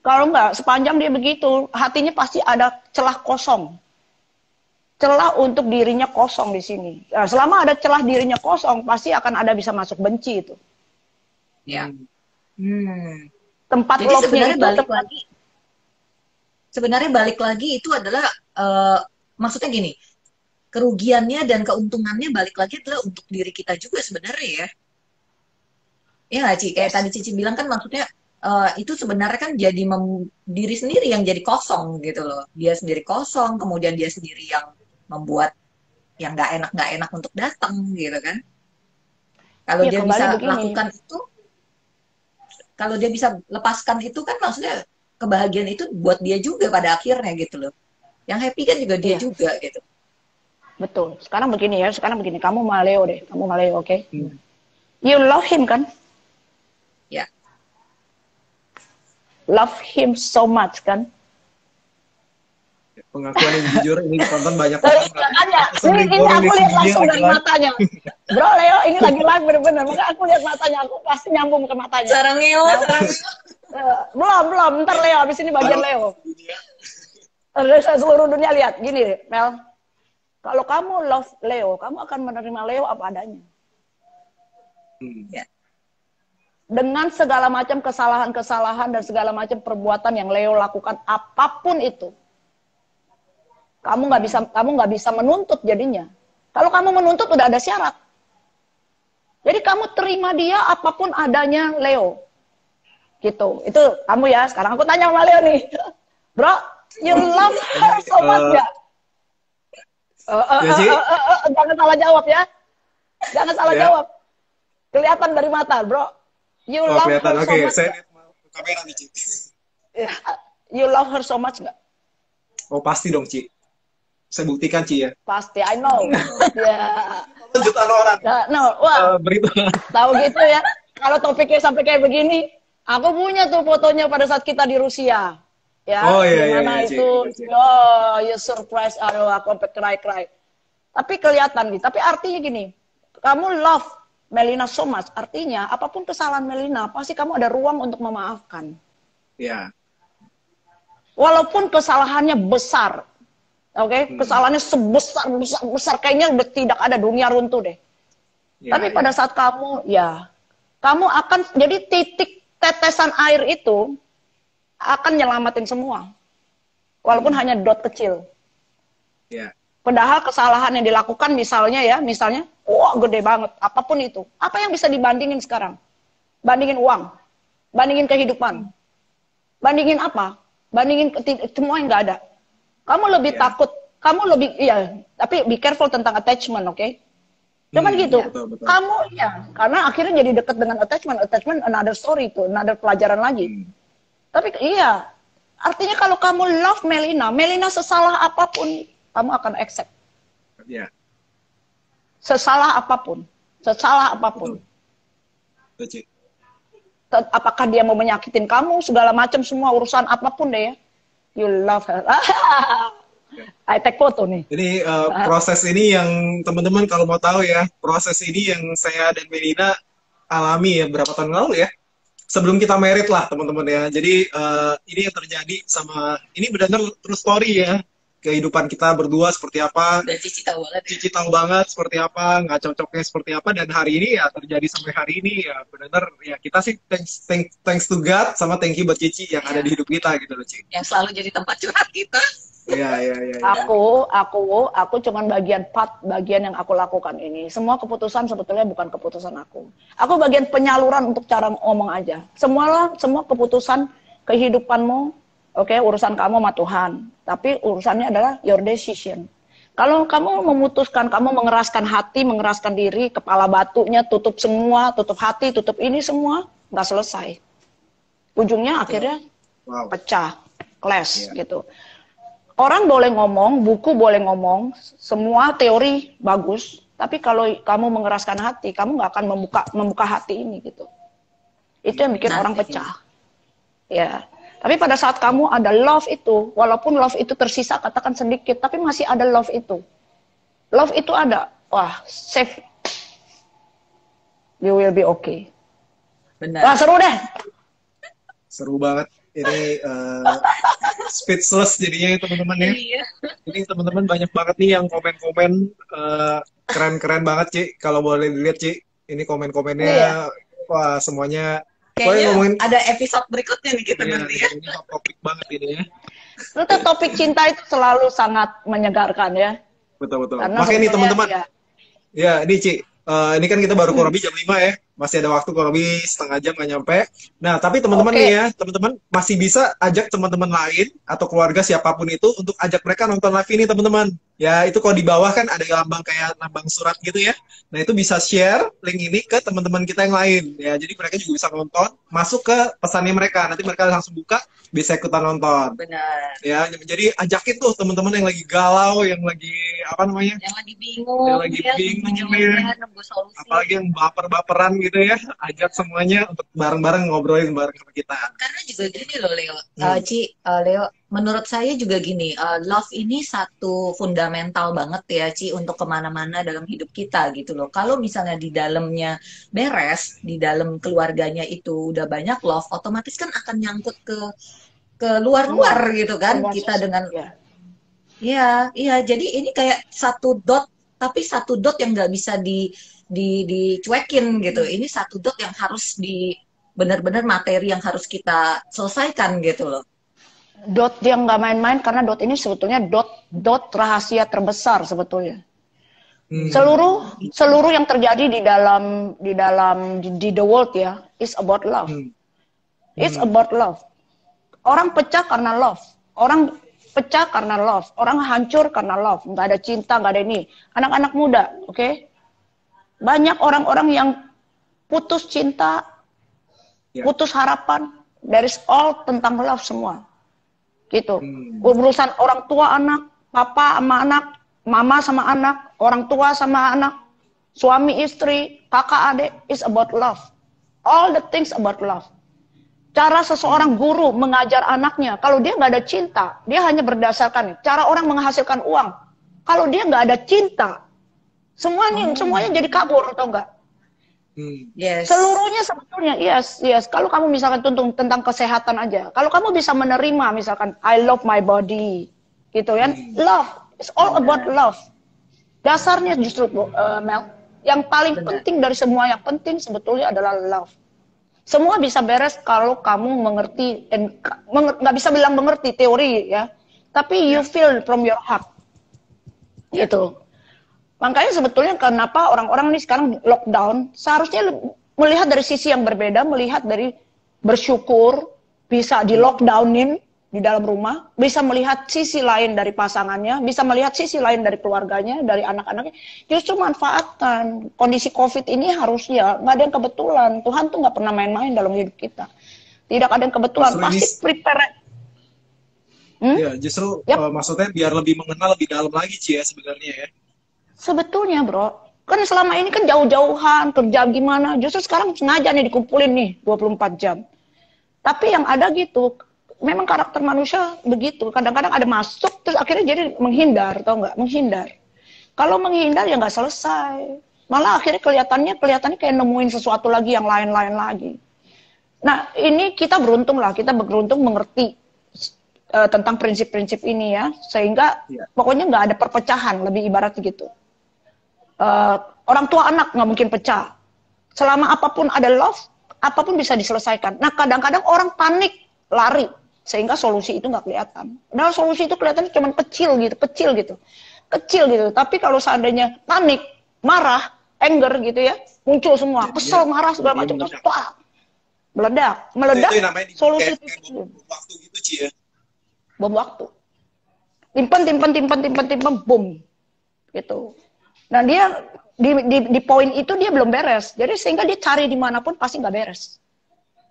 C: Kalau enggak, sepanjang dia begitu, hatinya pasti ada celah kosong. Celah untuk dirinya kosong di sini. Nah, selama ada celah dirinya kosong, pasti akan ada bisa masuk benci itu.
B: Ya.
C: Tempat love-nya itu
B: sebenarnya balik lagi itu adalah maksudnya gini, kerugiannya dan keuntungannya balik lagi adalah untuk diri kita juga sebenarnya ya. Ya nggak, Ci? Kayak tadi Cici bilang kan, maksudnya itu sebenarnya kan jadi diri sendiri yang jadi kosong gitu loh. Dia sendiri kosong, kemudian dia sendiri yang membuat yang nggak enak untuk datang gitu kan. Kalau
C: Ya
B: dia
C: kembali
B: bisa
C: begini.
B: lakukan itu, kalau dia bisa lepaskan itu kan maksudnya kebahagiaan itu buat dia juga pada akhirnya gitu loh. Yang happy kan juga dia
C: Iya,
B: juga gitu.
C: betul. Sekarang begini ya, sekarang begini. Kamu sama Leo deh, kamu sama Leo, oke?
A: Hmm.
C: You love him kan?
B: Ya.
C: Love him so much kan?
A: Pengakuan yang jujur ini ditonton banyak orang.
C: Makanya,
A: Sering
C: ini
A: orang
C: aku
A: di
C: lihat
A: sini
C: langsung dari
A: lagi-lagi.
C: matanya. Bro, Leo ini lagi live bener-bener. Maka aku lihat matanya, aku pasti nyambung ke matanya.
B: Sarang ngeo, sarang ngeo.
C: Belum. Ntar Leo, abis ini bagian Leo. Seluruh dunia lihat. Gini, Mel. Kalau kamu love Leo, kamu akan menerima Leo apa adanya.
B: Ya.
C: Dengan segala macam kesalahan-kesalahan dan segala macam perbuatan yang Leo lakukan, apapun itu, kamu nggak bisa menuntut jadinya. Kalau kamu menuntut udah ada syarat. Jadi kamu terima dia apapun adanya Leo. Gitu. Itu kamu ya. Sekarang aku tanya sama Leo nih. Bro, you love her so much gak?
A: Ya, Ci?
C: Jangan salah jawab ya. Jangan salah
A: Ya.
C: jawab. Kelihatan dari mata, bro. You
A: Oh,
C: love
A: kelihatan.
C: her so
A: Oke,
C: much
A: saya
C: gak?
A: lihat kamera nih, Ci.
C: You love her so much gak?
A: Oh, pasti dong, Ci. Saya buktikan, Ci ya.
C: Pasti, I know. Ya.
A: Jutaan orang.
C: No, wah,
A: Berita.
C: tahu gitu ya. Kalau topiknya sampai kayak begini, aku punya tuh fotonya pada saat kita di Rusia. Ya,
A: Oh, iya, iya,
C: gimana
A: iya,
C: itu?
A: Ci.
C: Oh, you surprise, aduh, aku sampai cry. Tapi kelihatan nih. Tapi artinya gini, kamu love Melina so much. Artinya, apapun kesalahan Melina, pasti kamu ada ruang untuk memaafkan.
A: Ya.
C: Walaupun kesalahannya besar. Oke, kesalahannya sebesar kayaknya udah tidak ada, dunia runtuh deh.
A: Ya,
C: Tapi
A: ya.
C: pada saat kamu kamu akan jadi titik tetesan air itu akan nyelamatin semua. Walaupun hanya dot kecil.
A: Ya.
C: Padahal kesalahan yang dilakukan misalnya, wah gede banget, apapun itu. Apa yang bisa dibandingin sekarang? Bandingin uang, bandingin kehidupan, bandingin apa? Bandingin semua yang nggak ada. Kamu lebih takut, tapi be careful tentang attachment, oke? Cuman gitu,
A: betul.
C: kamu karena akhirnya jadi dekat dengan attachment another story itu, another pelajaran lagi. Tapi artinya kalau kamu love Melina sesalah apapun, kamu akan accept.
A: Ya.
C: Sesalah apapun.
A: Betul, Ci.
C: Apakah dia mau menyakitin kamu, segala macam semua urusan apapun deh ya. You love her. I take foto nih.
A: Jadi proses ini yang teman-teman kalau mau tahu ya, proses ini yang saya dan Melina alami ya berapa tahun lalu ya. Sebelum kita married lah teman-teman ya. Jadi ini yang terjadi ini benar-benar true story ya. Kehidupan kita berdua seperti apa.
B: Dan Cici tahu banget.
A: Cici tahu banget seperti apa, nggak cocoknya seperti apa, dan hari ini ya terjadi sampai hari ini ya benar-benar ya kita sih thanks to God sama thank you buat Cici yang ada di hidup kita gitu loh, Ci.
B: Yang selalu jadi tempat curhat kita.
A: Iya.
C: Aku cuman bagian yang aku lakukan ini. Semua keputusan sebetulnya bukan keputusan aku. Aku bagian penyaluran untuk cara ngomong aja. Semua keputusan kehidupanmu, oke, urusan kamu sama Tuhan. Tapi urusannya adalah your decision. Kalau kamu memutuskan, kamu mengeraskan hati, mengeraskan diri, kepala batunya tutup semua, tutup hati, tutup ini semua, nggak selesai. Ujungnya akhirnya pecah, clash gitu. Orang boleh ngomong, buku boleh ngomong, semua teori bagus, tapi kalau kamu mengeraskan hati, kamu nggak akan membuka hati ini gitu. Itu yang bikin orang pecah. Ya. Tapi pada saat kamu ada love itu, walaupun love itu tersisa katakan sedikit, tapi masih ada love itu. Love itu ada, wah, safe. You will be okay.
B: Benar.
C: Wah, seru deh.
A: Seru banget. Ini speechless jadinya ya teman-teman ya.
B: Iya.
A: Ini teman-teman banyak banget nih yang komen-komen keren-keren banget, Ci. Kalau boleh dilihat, Ci. Ini komen-komennya, wah semuanya.
B: Kayaknya ada episode berikutnya nih kita nanti ya.
A: Ini hot topik banget ini ya.
C: Itu topik cinta itu selalu sangat menyegarkan ya.
A: Betul.
C: Karena
A: Makanya nih teman-teman.
C: ya.
A: Ya, ini Ci. Ini kan kita baru kurang lebih jam 5 ya. Masih ada waktu kurang lebih setengah jam nggak nyampe. Nah, tapi teman-teman nih
C: Oke.
A: ya, teman-teman masih bisa ajak teman-teman lain atau keluarga siapapun itu untuk ajak mereka nonton live ini, teman-teman. Ya, itu kalau di bawah kan ada lambang kayak lambang surat gitu ya. Nah, itu bisa share link ini ke teman-teman kita yang lain. Ya, jadi mereka juga bisa nonton, masuk ke pesannya mereka. Nanti mereka langsung buka, bisa ikutan nonton.
B: Benar.
A: Ya, jadi ajakin tuh teman-teman yang lagi galau, yang lagi apa namanya?
B: Yang lagi
A: Yang
B: bingung,
A: lagi
B: ya, nunggu
A: bingung ya,
B: jawaban, nunggu solusi.
A: apalagi yang baper-baperan gitu ya, ajak semuanya untuk bareng-bareng ngobrolin bareng sama kita.
B: Karena juga gini loh Leo,
A: Hmm.
B: Leo, menurut saya juga gini, love ini satu fundamental banget ya Ci untuk kemana-mana dalam hidup kita gitu loh. Kalau misalnya di dalamnya beres, di dalam keluarganya itu udah banyak love, otomatis kan akan nyangkut ke luar-luar
C: Semua.
B: gitu kan.
C: Semua
B: Kita
C: sisi.
B: dengan
C: Ya.
B: iya, iya. Jadi ini kayak satu dot, tapi satu dot yang nggak bisa dicuekin gitu. Ini satu dot yang harus benar-benar materi yang harus kita selesaikan gitu loh.
C: Dot dia nggak main-main karena dot ini sebetulnya dot rahasia terbesar sebetulnya.
A: Hmm.
C: Seluruh yang terjadi di the world ya is about love.
A: Hmm.
C: It's about love. Orang pecah karena love. Orang pecah karena love. Orang hancur karena love. Nggak ada cinta, nggak ada ini. Anak-anak muda, oke? Banyak orang-orang yang putus cinta,
A: Ya.
C: putus harapan. There is all tentang love semua. Gitu.
A: Hmm.
C: Urusan orang tua anak, papa sama anak, mama sama anak, orang tua sama anak, suami istri, kakak adik, is about love. All the things about love. Cara seseorang guru mengajar anaknya, kalau dia nggak ada cinta, dia hanya berdasarkan cara orang menghasilkan uang. Kalau dia nggak ada cinta, semuanya jadi kabur atau enggak?
B: Yes.
C: Seluruhnya sebetulnya yes. Kalau kamu misalkan tentang kesehatan aja, kalau kamu bisa menerima misalkan I love my body, gitu kan? Love, it's all about love. Dasarnya justru Mel, yang paling
B: Benar.
C: penting dari semua yang penting sebetulnya adalah love. Semua bisa beres kalau kamu mengerti, nggak bisa bilang mengerti teori ya, tapi you feel from your heart, gitu. Makanya sebetulnya kenapa orang-orang ini sekarang lockdown, seharusnya melihat dari sisi yang berbeda, melihat dari bersyukur, bisa di lockdownin di dalam rumah, bisa melihat sisi lain dari pasangannya, bisa melihat sisi lain dari keluarganya, dari anak-anaknya. Justru manfaatkan kondisi COVID ini harusnya, nggak ada yang kebetulan. Tuhan tuh nggak pernah main-main dalam hidup kita. Tidak ada yang kebetulan,
A: Justru
C: pasti prepare.
A: Ya, justru
C: Yap.
A: maksudnya biar lebih mengenal lebih dalam lagi Ci ya sebenarnya ya.
C: Sebetulnya bro, kan selama ini kan jauh-jauhan, kerja gimana, justru sekarang sengaja nih dikumpulin nih 24 jam. Tapi yang ada gitu, memang karakter manusia begitu. Kadang-kadang ada masuk, terus akhirnya jadi menghindar, tau nggak? Menghindar. Kalau menghindar ya nggak selesai. Malah akhirnya kelihatannya kayak nemuin sesuatu lagi yang lain-lain lagi. Nah ini kita beruntung mengerti tentang prinsip-prinsip ini ya, sehingga pokoknya nggak ada perpecahan, lebih ibarat gitu. Orang tua anak nggak mungkin pecah. Selama apapun ada love, apapun bisa diselesaikan. Nah kadang-kadang orang panik, lari, sehingga solusi itu nggak kelihatan. Nah solusi itu kelihatan cuma kecil gitu. Tapi kalau seandainya panik, marah, anger gitu ya, muncul semua, kesel, marah segala macam, terus meledak.
A: Itu yang namanya
C: Solusi
A: kayak
C: itu
A: waktu gitu Ci ya.
C: bom waktu. Timpan, boom. Gitu. Nah dia di poin itu dia belum beres. Jadi sehingga dia cari dimanapun pasti nggak beres.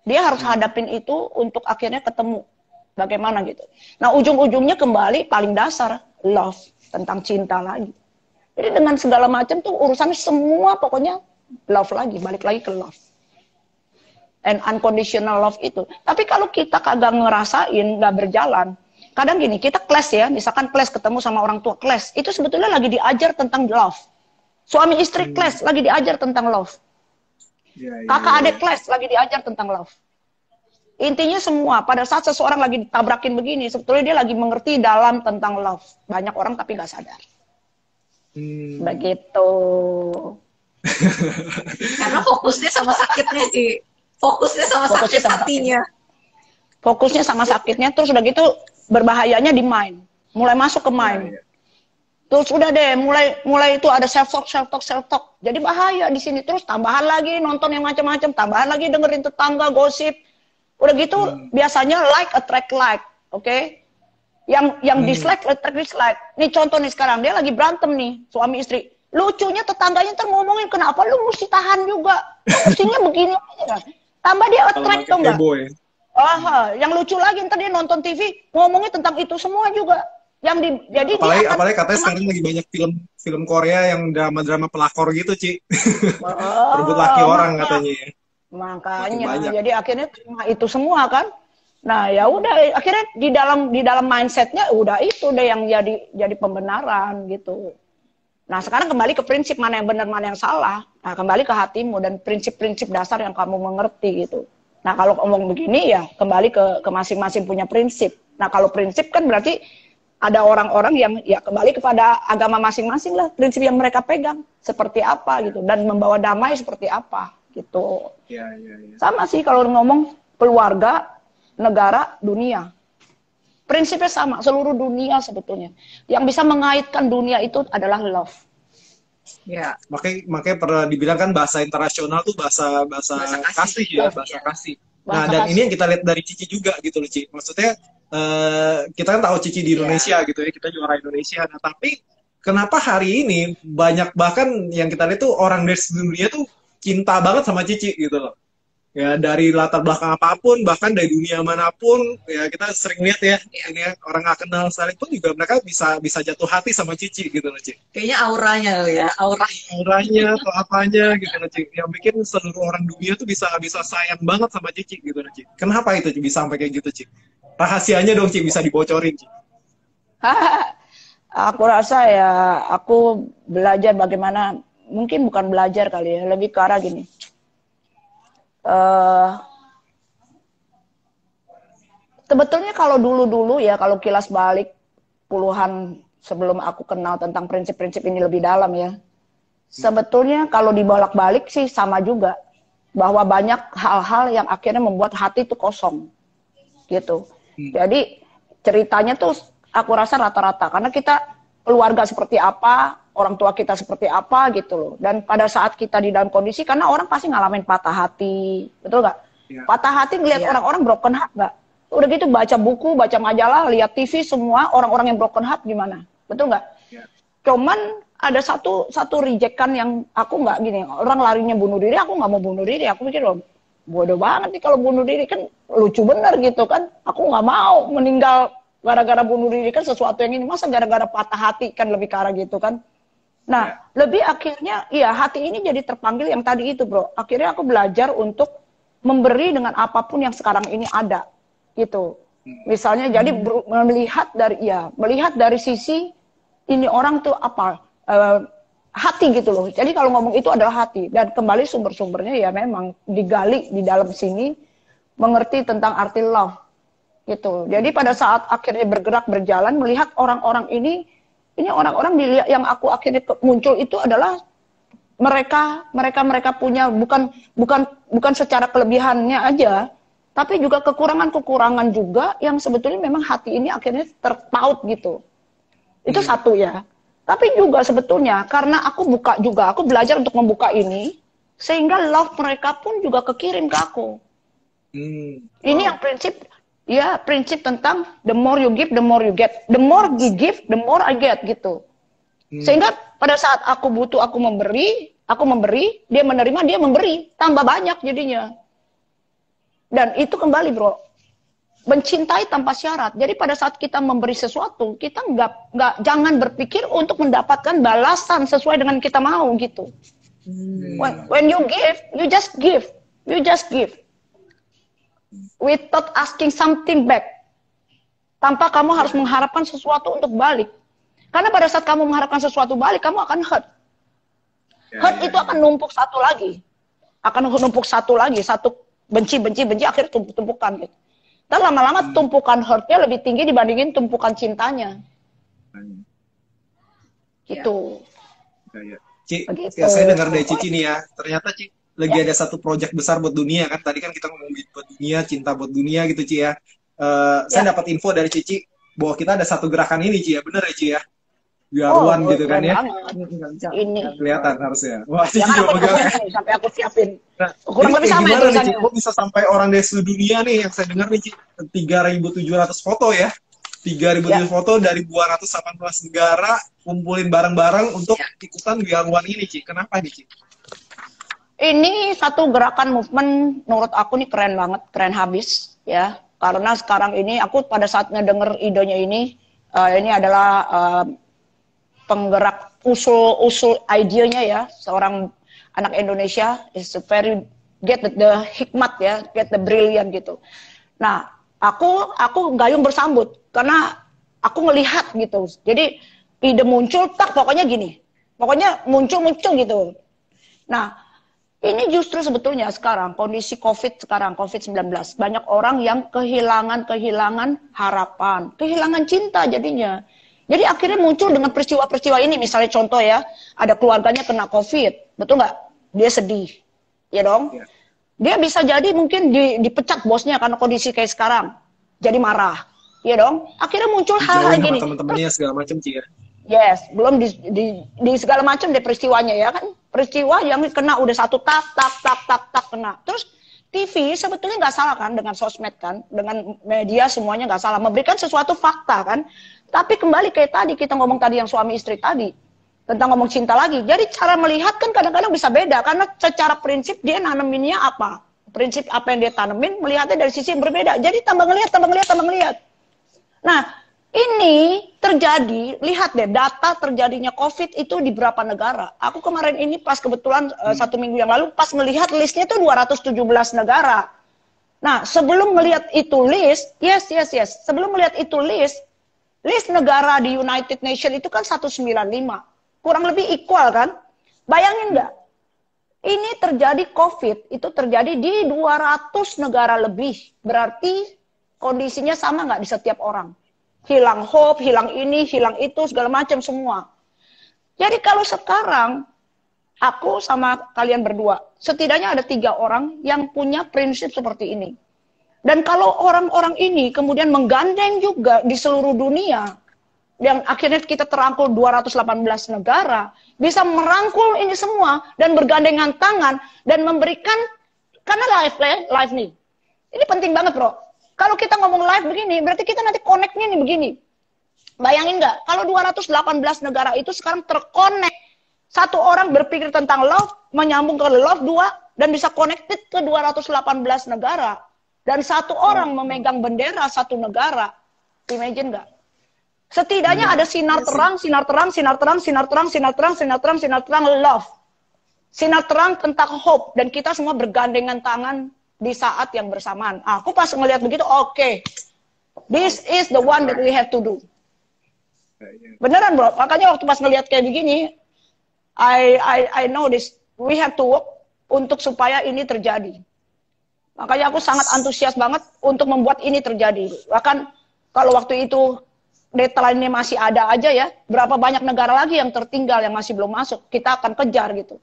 C: Dia harus hadapin itu untuk akhirnya ketemu bagaimana gitu. Nah ujung-ujungnya kembali paling dasar love, tentang cinta lagi. Jadi dengan segala macam tuh urusannya semua pokoknya love lagi, balik lagi ke love. And unconditional love itu. Tapi kalau kita kagak ngerasain, nggak berjalan, kadang gini, kita clash ya, misalkan clash ketemu sama orang tua, clash, itu sebetulnya lagi diajar tentang love. Suami istri clash, lagi diajar tentang love. Kakak adik clash, lagi diajar tentang love. Intinya semua, pada saat seseorang lagi ditabrakin begini, sebetulnya dia lagi mengerti dalam tentang love. Banyak orang tapi nggak sadar. Begitu.
B: Karena fokusnya sama sakitnya sih. Fokusnya sama sakit hatinya.
C: Fokusnya sama sakitnya, terus udah gitu berbahayanya di mind. Mulai masuk ke mind. Terus udah deh, mulai itu ada self talk. Jadi bahaya di sini. Terus tambahan lagi nonton yang macam-macam, tambahan lagi dengerin tetangga gosip. Udah gitu biasanya like attract like, oke? Yang dislike attract dislike. Nih contoh nih sekarang dia lagi berantem nih suami istri. Lucunya tetangganya ntar ngomongin, kenapa lu mesti tahan juga? Mestinya begini aja. Tambah dia attract tuh enggak? Yang lucu lagi ntar dia nonton TV ngomongin tentang itu semua juga. Jadi
A: apalagi katanya sekarang lagi banyak film Korea yang drama-drama pelakor gitu, Ci. Perebut laki orang katanya.
C: Makanya jadi akhirnya itu semua kan. Nah, ya udah akhirnya di dalam mindsetnya udah itu deh yang jadi pembenaran gitu. Nah, sekarang kembali ke prinsip mana yang benar, mana yang salah. Nah, kembali ke hatimu dan prinsip-prinsip dasar yang kamu mengerti gitu. Nah, kalau ngomong begini ya kembali ke masing-masing punya prinsip. Nah, kalau prinsip kan berarti ada orang-orang yang ya kembali kepada agama masing-masing lah, prinsip yang mereka pegang seperti apa gitu dan membawa damai seperti apa gitu.
A: Ya.
C: Sama sih kalau ngomong keluarga, negara, dunia. Prinsipnya sama, seluruh dunia sebetulnya. Yang bisa mengaitkan dunia itu adalah love.
B: Ya.
A: Makanya pernah dibilang kan bahasa internasional tuh bahasa kasih ya, bahasa kasih. Nah, dan ini yang kita lihat dari Cici juga gitu loh, Ci. Maksudnya kita kan tahu Cici di Indonesia gitu ya, kita juara Indonesia. Nah, tapi kenapa hari ini banyak bahkan yang kita lihat tuh orang dari seluruh dunia tuh cinta banget sama Cici gitu loh. Ya dari latar belakang apapun, bahkan dari dunia manapun, ya kita sering lihat ya, ini ya orang nggak kenal sekalipun juga mereka bisa jatuh hati sama Cici gitu loh, Ci.
B: Kayaknya auranya ya,
A: auranya atau apanya gitu loh, Ci. Yang bikin seluruh orang dunia tuh bisa sayang banget sama Cici gitu loh, Ci. Kenapa itu Ci bisa sampai kayak gitu, Ci? Rahasianya dong, Ci, bisa dibocorin, Ci.
C: Aku rasa ya, aku belajar bagaimana, mungkin bukan belajar kali ya, lebih ke arah gini. Sebetulnya kalau dulu-dulu ya, kalau kilas balik puluhan sebelum aku kenal tentang prinsip-prinsip ini lebih dalam ya, sebetulnya kalau dibolak-balik sih sama juga, bahwa banyak hal-hal yang akhirnya membuat hati itu kosong gitu. Jadi ceritanya tuh aku rasa rata-rata karena kita keluarga seperti apa, orang tua kita seperti apa gitu loh. Dan pada saat kita di dalam kondisi, karena orang pasti ngalamin patah hati, betul nggak? Ya. Patah hati ngelihat orang-orang broken heart nggak? Udah gitu baca buku, baca majalah, lihat TV semua orang-orang yang broken heart gimana, betul nggak? Ya. Cuman ada satu rejekan yang aku nggak gini, orang larinya bunuh diri, aku nggak mau bunuh diri, aku mikir loh, bodoh banget nih kalau bunuh diri, kan lucu bener gitu kan, aku nggak mau meninggal gara-gara bunuh diri, kan sesuatu yang ini, masa gara-gara patah hati, kan lebih ke arah gitu kan. Nah, lebih akhirnya, ya hati ini jadi terpanggil yang tadi itu bro, akhirnya aku belajar untuk memberi dengan apapun yang sekarang ini ada, gitu. Misalnya jadi melihat dari sisi, ini orang tuh apa, hati gitu loh, jadi kalau ngomong itu adalah hati, dan kembali sumber-sumbernya ya memang digali di dalam sini, mengerti tentang arti love, gitu. Jadi pada saat akhirnya bergerak berjalan melihat orang-orang ini orang-orang dilihat yang aku akhirnya muncul itu adalah mereka punya bukan secara kelebihannya aja, tapi juga kekurangan juga yang sebetulnya memang hati ini akhirnya terpaut gitu. Itu satu ya. Tapi juga sebetulnya karena aku belajar untuk membuka ini sehingga love mereka pun juga kekirim ke aku. Ini yang prinsip tentang the more you give, the more you get. The more you give, the more I get gitu. Sehingga pada saat aku butuh, aku memberi, dia menerima, dia memberi, tambah banyak jadinya. Dan itu kembali bro, mencintai tanpa syarat. Jadi pada saat kita memberi sesuatu, kita jangan berpikir untuk mendapatkan balasan sesuai dengan kita mau gitu. When you give, you just give. Without asking something back. Tanpa kamu harus mengharapkan sesuatu untuk balik. Karena pada saat kamu mengharapkan sesuatu balik, kamu akan hurt. Hurt itu akan numpuk satu lagi. Satu benci, akhirnya tumpuk-tumpukan gitu. Dan lama-lama tumpukan hurtnya lebih tinggi dibandingin tumpukan cintanya. Gitu.
A: Ci, saya dengar dari Cici nih ya, ternyata Ci lagi ada satu proyek besar buat dunia kan. Tadi kan kita ngomongin buat dunia, cinta buat dunia gitu Ci ya. Saya dapat info dari Cici bahwa kita ada satu gerakan ini Ci ya, bener ya Ci ya? biaruan
C: Oh,
A: gitu kan
C: keren
A: ya.
C: banget. Ini.
A: Nggak kelihatan harusnya. Wah,
C: Ya
A: Cici
C: kan
A: juga
C: aku
A: pegang.
C: pegang nih, sampai aku siapin.
A: Nah,
C: Kurang
A: ini
C: lebih
A: kayak
C: sama ya
A: gimana nih, Ci?
C: tulisannya.
A: Kok bisa sampai orang dari seluruh dunia nih, yang saya dengar nih, Ci, 3.700 foto ya. 3.700
C: Ya.
A: foto dari 218 negara, kumpulin bareng-bareng untuk ikutan biaruan ini, Ci. Kenapa nih, Ci?
C: Ini satu gerakan movement menurut aku nih keren banget, keren habis ya. Karena sekarang ini aku pada saat ngedenger idenya ini adalah penggerak usul idenya ya, seorang anak Indonesia is a very get the hikmat ya, get the brilliant gitu. Nah, aku gayung bersambut karena aku ngelihat gitu. Jadi ide muncul tak pokoknya gini. Pokoknya muncul gitu. Nah, ini justru sebetulnya sekarang kondisi COVID-19 banyak orang yang kehilangan harapan, kehilangan cinta jadinya. Jadi akhirnya muncul dengan peristiwa-peristiwa ini, misalnya contoh ya, ada keluarganya kena COVID, betul nggak? Dia sedih, ya dong.
A: Ya.
C: Dia bisa jadi mungkin dipecat bosnya karena kondisi kayak sekarang, jadi marah, ya dong. Akhirnya muncul hal-hal
A: Dijauhin sama
C: gini.
A: teman-temannya segala macam, Ci ya.
C: Yes, belum di segala macam deh peristiwanya ya kan. Peristiwa yang kena udah satu tak kena. Terus TV sebetulnya nggak salah kan dengan sosmed kan, dengan media semuanya nggak salah memberikan sesuatu fakta kan. Tapi kembali kayak tadi kita ngomong tadi yang suami istri tadi tentang ngomong cinta lagi. Jadi cara melihat kan kadang-kadang bisa beda karena secara prinsip dia naneminnya apa, prinsip apa yang dia tanemin melihatnya dari sisi yang berbeda. Jadi tambah ngelihat. Nah, ini terjadi, lihat deh data terjadinya COVID itu di berapa negara. Aku kemarin ini pas kebetulan 1 minggu yang lalu pas melihat listnya itu 217 negara. Nah, sebelum melihat itu list, yes. Sebelum melihat itu list negara di United Nations itu kan 195. Kurang lebih equal kan? Bayangin nggak? Ini terjadi COVID, itu terjadi di 200 negara lebih. Berarti kondisinya sama nggak di setiap orang? Hilang hope, hilang ini, hilang itu, segala macam semua. Jadi kalau sekarang, aku sama kalian berdua, setidaknya ada 3 orang yang punya prinsip seperti ini. Dan kalau orang-orang ini kemudian menggandeng juga di seluruh dunia, yang akhirnya kita terangkul 218 negara, bisa merangkul ini semua, dan bergandengan tangan, dan memberikan, karena live nih. Ini penting banget bro. Kalau kita ngomong live begini, berarti kita nanti connect-nya nih begini. Bayangin nggak? Kalau 218 negara itu sekarang terconnect. Satu orang berpikir tentang love, menyambung ke love 2, dan bisa connected ke 218 negara. Dan satu orang memegang bendera satu negara. Imagine nggak? Setidaknya ada sinar terang love. Sinar terang tentang hope. Dan kita semua bergandengan tangan di saat yang bersamaan. Aku pas ngelihat begitu, oke. This is the one that we have to do. Beneran bro, makanya waktu pas ngelihat kayak begini, I know this. We have to work untuk supaya ini terjadi. Makanya aku sangat antusias banget untuk membuat ini terjadi. Bahkan kalau waktu itu deadline-nya masih ada aja ya, berapa banyak negara lagi yang tertinggal yang masih belum masuk, kita akan kejar gitu.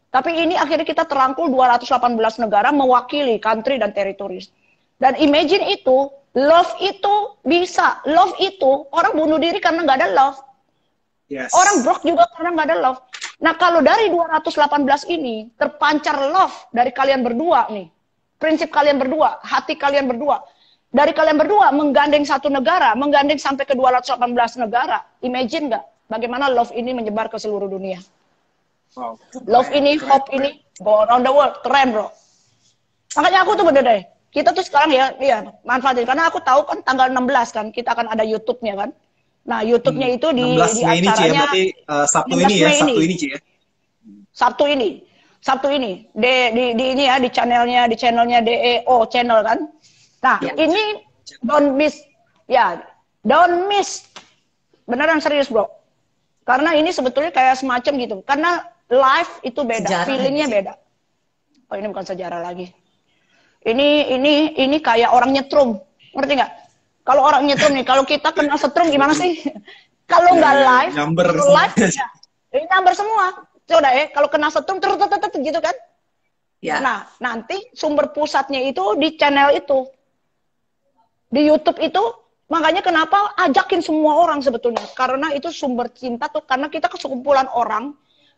C: Tapi ini akhirnya kita terangkul 218 negara mewakili country dan territories. Dan imagine itu, love itu bisa. Love itu, orang bunuh diri karena nggak ada love.
A: Yes.
C: Orang broke juga karena nggak ada love. Nah kalau dari 218 ini, terpancar love dari kalian berdua nih. Prinsip kalian berdua, hati kalian berdua. Dari kalian berdua menggandeng satu negara, menggandeng sampai ke 218 negara. Imagine nggak bagaimana love ini menyebar ke seluruh dunia.
A: Wow.
C: Love ini, hope ini, go around the world. Keren bro. Makanya aku tuh bener deh. Kita tuh sekarang ya manfaatin. Karena aku tahu kan tanggal 16 kan, kita akan ada YouTube-nya kan. Nah YouTube-nya itu di
A: 16 Mei ini, Ci, ya,
C: acaranya.
A: berarti Sabtu ini ya, Sabtu ini, Ci ya. Sabtu ini. Di ini ya, di channelnya DEO channel kan. Nah ini don't miss. Ya, don't miss. Beneran serius bro. Karena ini sebetulnya kayak semacam gitu. Karena live itu beda,
B: Sejarah
C: feelingnya
B: lagi.
C: beda. Oh ini bukan sejarah lagi. Ini kayak orang nyetrum, ngerti nggak? Kalau orang nyetrum nih, kalau kita kena setrum gimana sih? Kalau nggak live,
A: nyamber
C: kalau live ya, ini nyamber semua. Coba ya, kalau kena setrum terus gitu kan?
B: Ya.
C: Nah nanti sumber pusatnya itu di channel itu, di YouTube itu Makanya kenapa ajakin semua orang sebetulnya. Karena itu sumber cinta tuh, karena kita kesekumpulan orang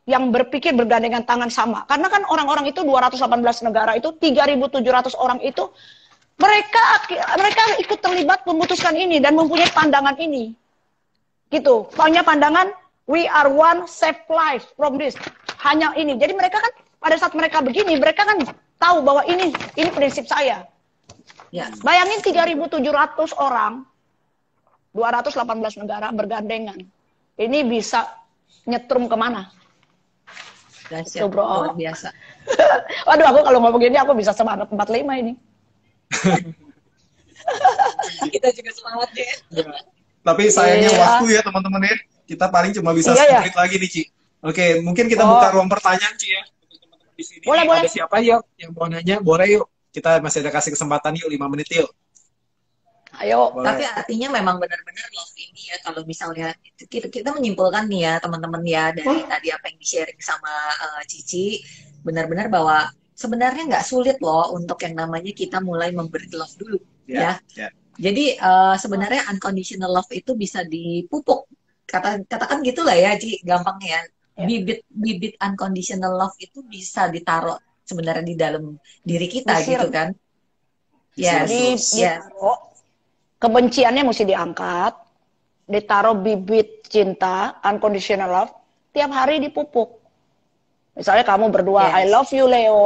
C: yang berpikir bergandengan tangan sama. Karena kan orang-orang itu 218 negara itu 3.700 orang itu mereka ikut terlibat memutuskan ini dan mempunyai pandangan ini. Gitu. Punya pandangan we are one, save life from this. Hanya ini. Jadi mereka kan pada saat mereka begini, mereka kan tahu bahwa ini prinsip saya.
B: Ya.
C: Bayangin 3.700 orang 218 negara bergandengan. Ini bisa nyetrum kemana?
B: Dahsyat,
C: Bro.
B: luar biasa.
C: Waduh, aku kalau ngomong gini aku bisa semangat 45 ini.
B: Kita juga semangat deh.
A: Ya. Tapi sayangnya
C: Iya.
A: waktu ya teman-teman ya. Kita paling cuma bisa
C: Iya,
A: 10
C: ya.
A: menit lagi nih, Ci. Oke, mungkin kita buka ruang pertanyaan, Ci ya. Untuk teman-teman di sini.
C: Boleh, boleh.
A: Ada siapa yuk yang mau nanya? Boleh yuk. Kita masih ada kasih kesempatan yuk 5 menit yuk.
C: Ayo.
A: Boleh.
B: Tapi artinya memang benar-benar love ini ya, kalau misalnya kita menyimpulkan nih ya teman-teman ya dari tadi apa yang di-sharing sama Cici, benar-benar bahwa sebenarnya nggak sulit loh untuk yang namanya kita mulai memberi love dulu ya. Jadi sebenarnya unconditional love itu bisa dipupuk, katakan gitulah ya Ci, gampangnya ya. Bibit unconditional love itu bisa ditaruh sebenarnya di dalam diri kita
C: Disir.
B: gitu kan.
C: Jadi ditaruh, kebenciannya mesti diangkat, ditaruh bibit cinta, unconditional love, tiap hari dipupuk. Misalnya kamu berdua,
B: Yes.
C: I love you Leo,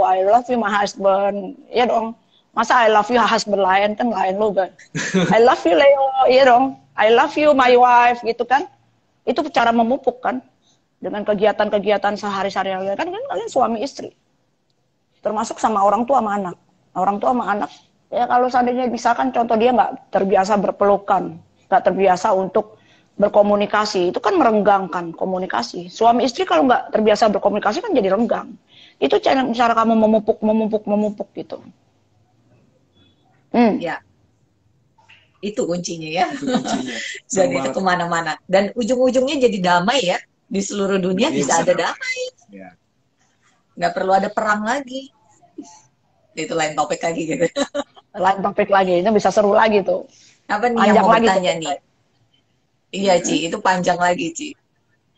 C: I love you my husband, ya dong. Masa I love you husband lain, kan lain lo kan. I love you Leo, ya dong. I love you my wife, gitu kan. Itu cara memupuk kan. Dengan kegiatan-kegiatan sehari-hari kan kalian suami istri. Termasuk sama orang tua sama anak. Orang tua sama anak, ya kalau seandainya misalkan contoh dia nggak terbiasa berpelukan, nggak terbiasa untuk berkomunikasi, itu kan merenggangkan komunikasi. Suami istri kalau nggak terbiasa berkomunikasi kan jadi renggang. Itu cara kamu memupuk gitu.
B: Ya, itu kuncinya ya.
A: Itu kuncinya.
B: Dan itu kemana-mana. Dan ujung-ujungnya jadi damai ya. Di seluruh dunia
A: Iya,
B: bisa
A: bisa
B: ada
A: damai.
B: damai.
A: Ya.
B: Nggak perlu ada perang lagi. Itu lain topik lagi gitu.
C: Lain topik lagi, itu bisa seru lagi tuh.
B: Apa nih
C: Panjang
B: yang mau
C: lagi
B: bertanya
C: tuh.
B: nih? Iya Ci, itu panjang lagi Ci.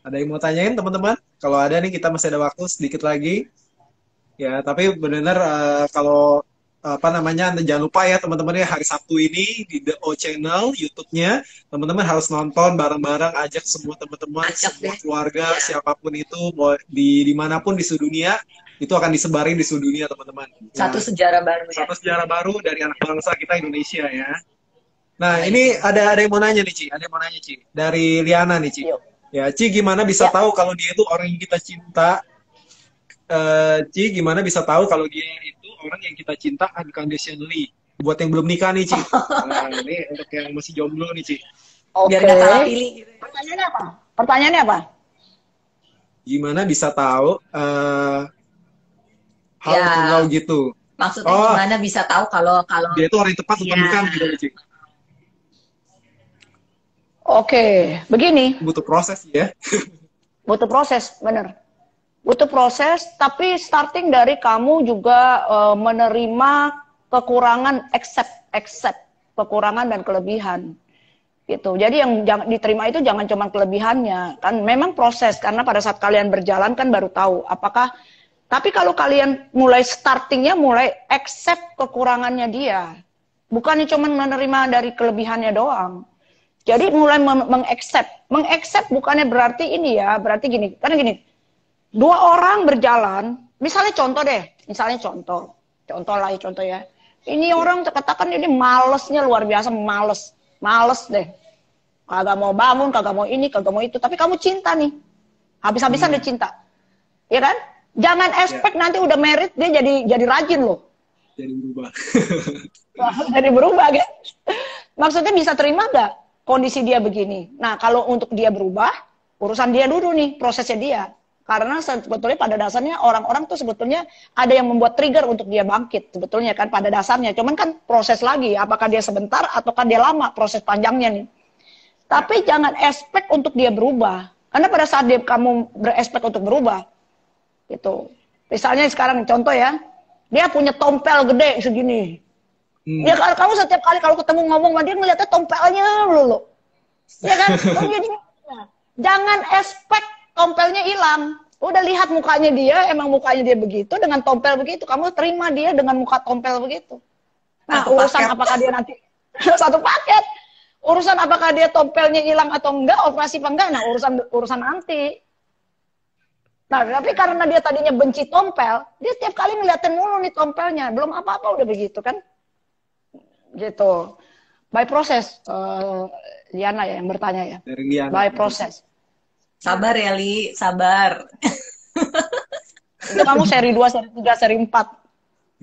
A: Ada yang mau tanyain teman-teman? Kalau ada nih kita masih ada waktu sedikit lagi. Ya, tapi benar kalau apa namanya, Anda jangan lupa ya teman-teman ya, hari Sabtu ini di The O Channel YouTube-nya, teman-teman harus nonton bareng-bareng, ajak semua teman-teman,
B: Ajak
A: semua
B: deh.
A: keluarga,
B: Iya.
A: siapapun itu, mau di dimanapun di seluruh dunia, itu akan disebarin di seluruh dunia teman-teman.
B: Satu
A: Nah,
B: sejarah baru ya.
A: satu sejarah baru dari anak bangsa kita Indonesia ya. Nah, ini ada yang mau nanya nih, Ci. Ada yang mau nanya, Ci. Dari Liana nih, Ci.
C: Yuk.
A: Ya, Ci, gimana bisa
C: Ya.
A: tahu kalau dia itu orang yang kita cinta? Ci, gimana bisa tahu kalau dia itu orang yang kita cinta unconditionally? Buat yang belum nikah nih, Ci. Nah, ini untuk yang masih jomblo nih, Ci.
C: Oke.
B: Biar nggak salah pilih gitu.
C: Pertanyaannya apa? Pertanyaannya apa?
A: Gimana bisa tahu hal
B: Ya.
A: tunggal gitu?
B: Maksudnya
A: Oh.
B: gimana bisa tahu kalau
A: Dia itu orang yang tepat atau
B: Iya.
A: bukan gitu, Ci.
C: Oke, begini.
A: Butuh proses ya.
C: Butuh proses, bener. Butuh proses, tapi starting dari kamu juga menerima kekurangan, accept kekurangan dan kelebihan. Gitu. Jadi yang jangan diterima itu jangan cuma kelebihannya, kan memang proses, karena pada saat kalian berjalan kan baru tahu apakah. Tapi kalau kalian mulai startingnya mulai accept kekurangannya dia, bukannya cuma menerima dari kelebihannya doang. Jadi mulai mengaccept bukannya berarti ini ya, berarti gini, karena gini, dua orang berjalan, misalnya contoh lah ya contoh ya. Ini orang katakan ini malesnya luar biasa, males deh. Kagak mau bangun, kagak mau ini, kagak mau itu, tapi kamu cinta nih. Habis-habisan dia cinta. Ya kan? Jangan expect nanti udah married dia jadi rajin loh.
A: Jadi berubah.
C: Jadi berubah kan? Maksudnya bisa terima nggak kondisi dia begini? Nah, kalau untuk dia berubah, urusan dia dulu nih, prosesnya dia. Karena sebetulnya pada dasarnya orang-orang tuh sebetulnya ada yang membuat trigger untuk dia bangkit. Sebetulnya kan pada dasarnya. Cuman kan proses lagi. Apakah dia sebentar ataukah dia lama proses panjangnya nih. Tapi jangan expect untuk dia berubah. Karena pada saat kamu berespek untuk berubah, gitu. Misalnya sekarang contoh ya, dia punya tompel gede segini. Ya kalau kamu setiap kali kalau ketemu ngomong sama dia ngeliatnya tompelnya lulu. Ya kan? Oh, jadi jangan expect tompelnya hilang. Udah lihat mukanya dia, emang mukanya dia begitu dengan tompel begitu. Kamu terima dia dengan muka tompel begitu. Nah,
B: Satu
C: urusan
B: paket.
C: apakah dia nanti satu paket. Urusan apakah dia tompelnya hilang atau enggak, operasi apa enggak, nah urusan nanti. Nah, tapi karena dia tadinya benci tompel, dia tiap kali ngeliatin mulu nih tompelnya. Belum apa-apa udah begitu kan. Gitu. By proses, Liana ya yang bertanya ya.
A: Dari Liana.
C: By proses.
B: Sabar ya, Li. Sabar.
C: Itu kamu seri 2, seri 3, seri 4.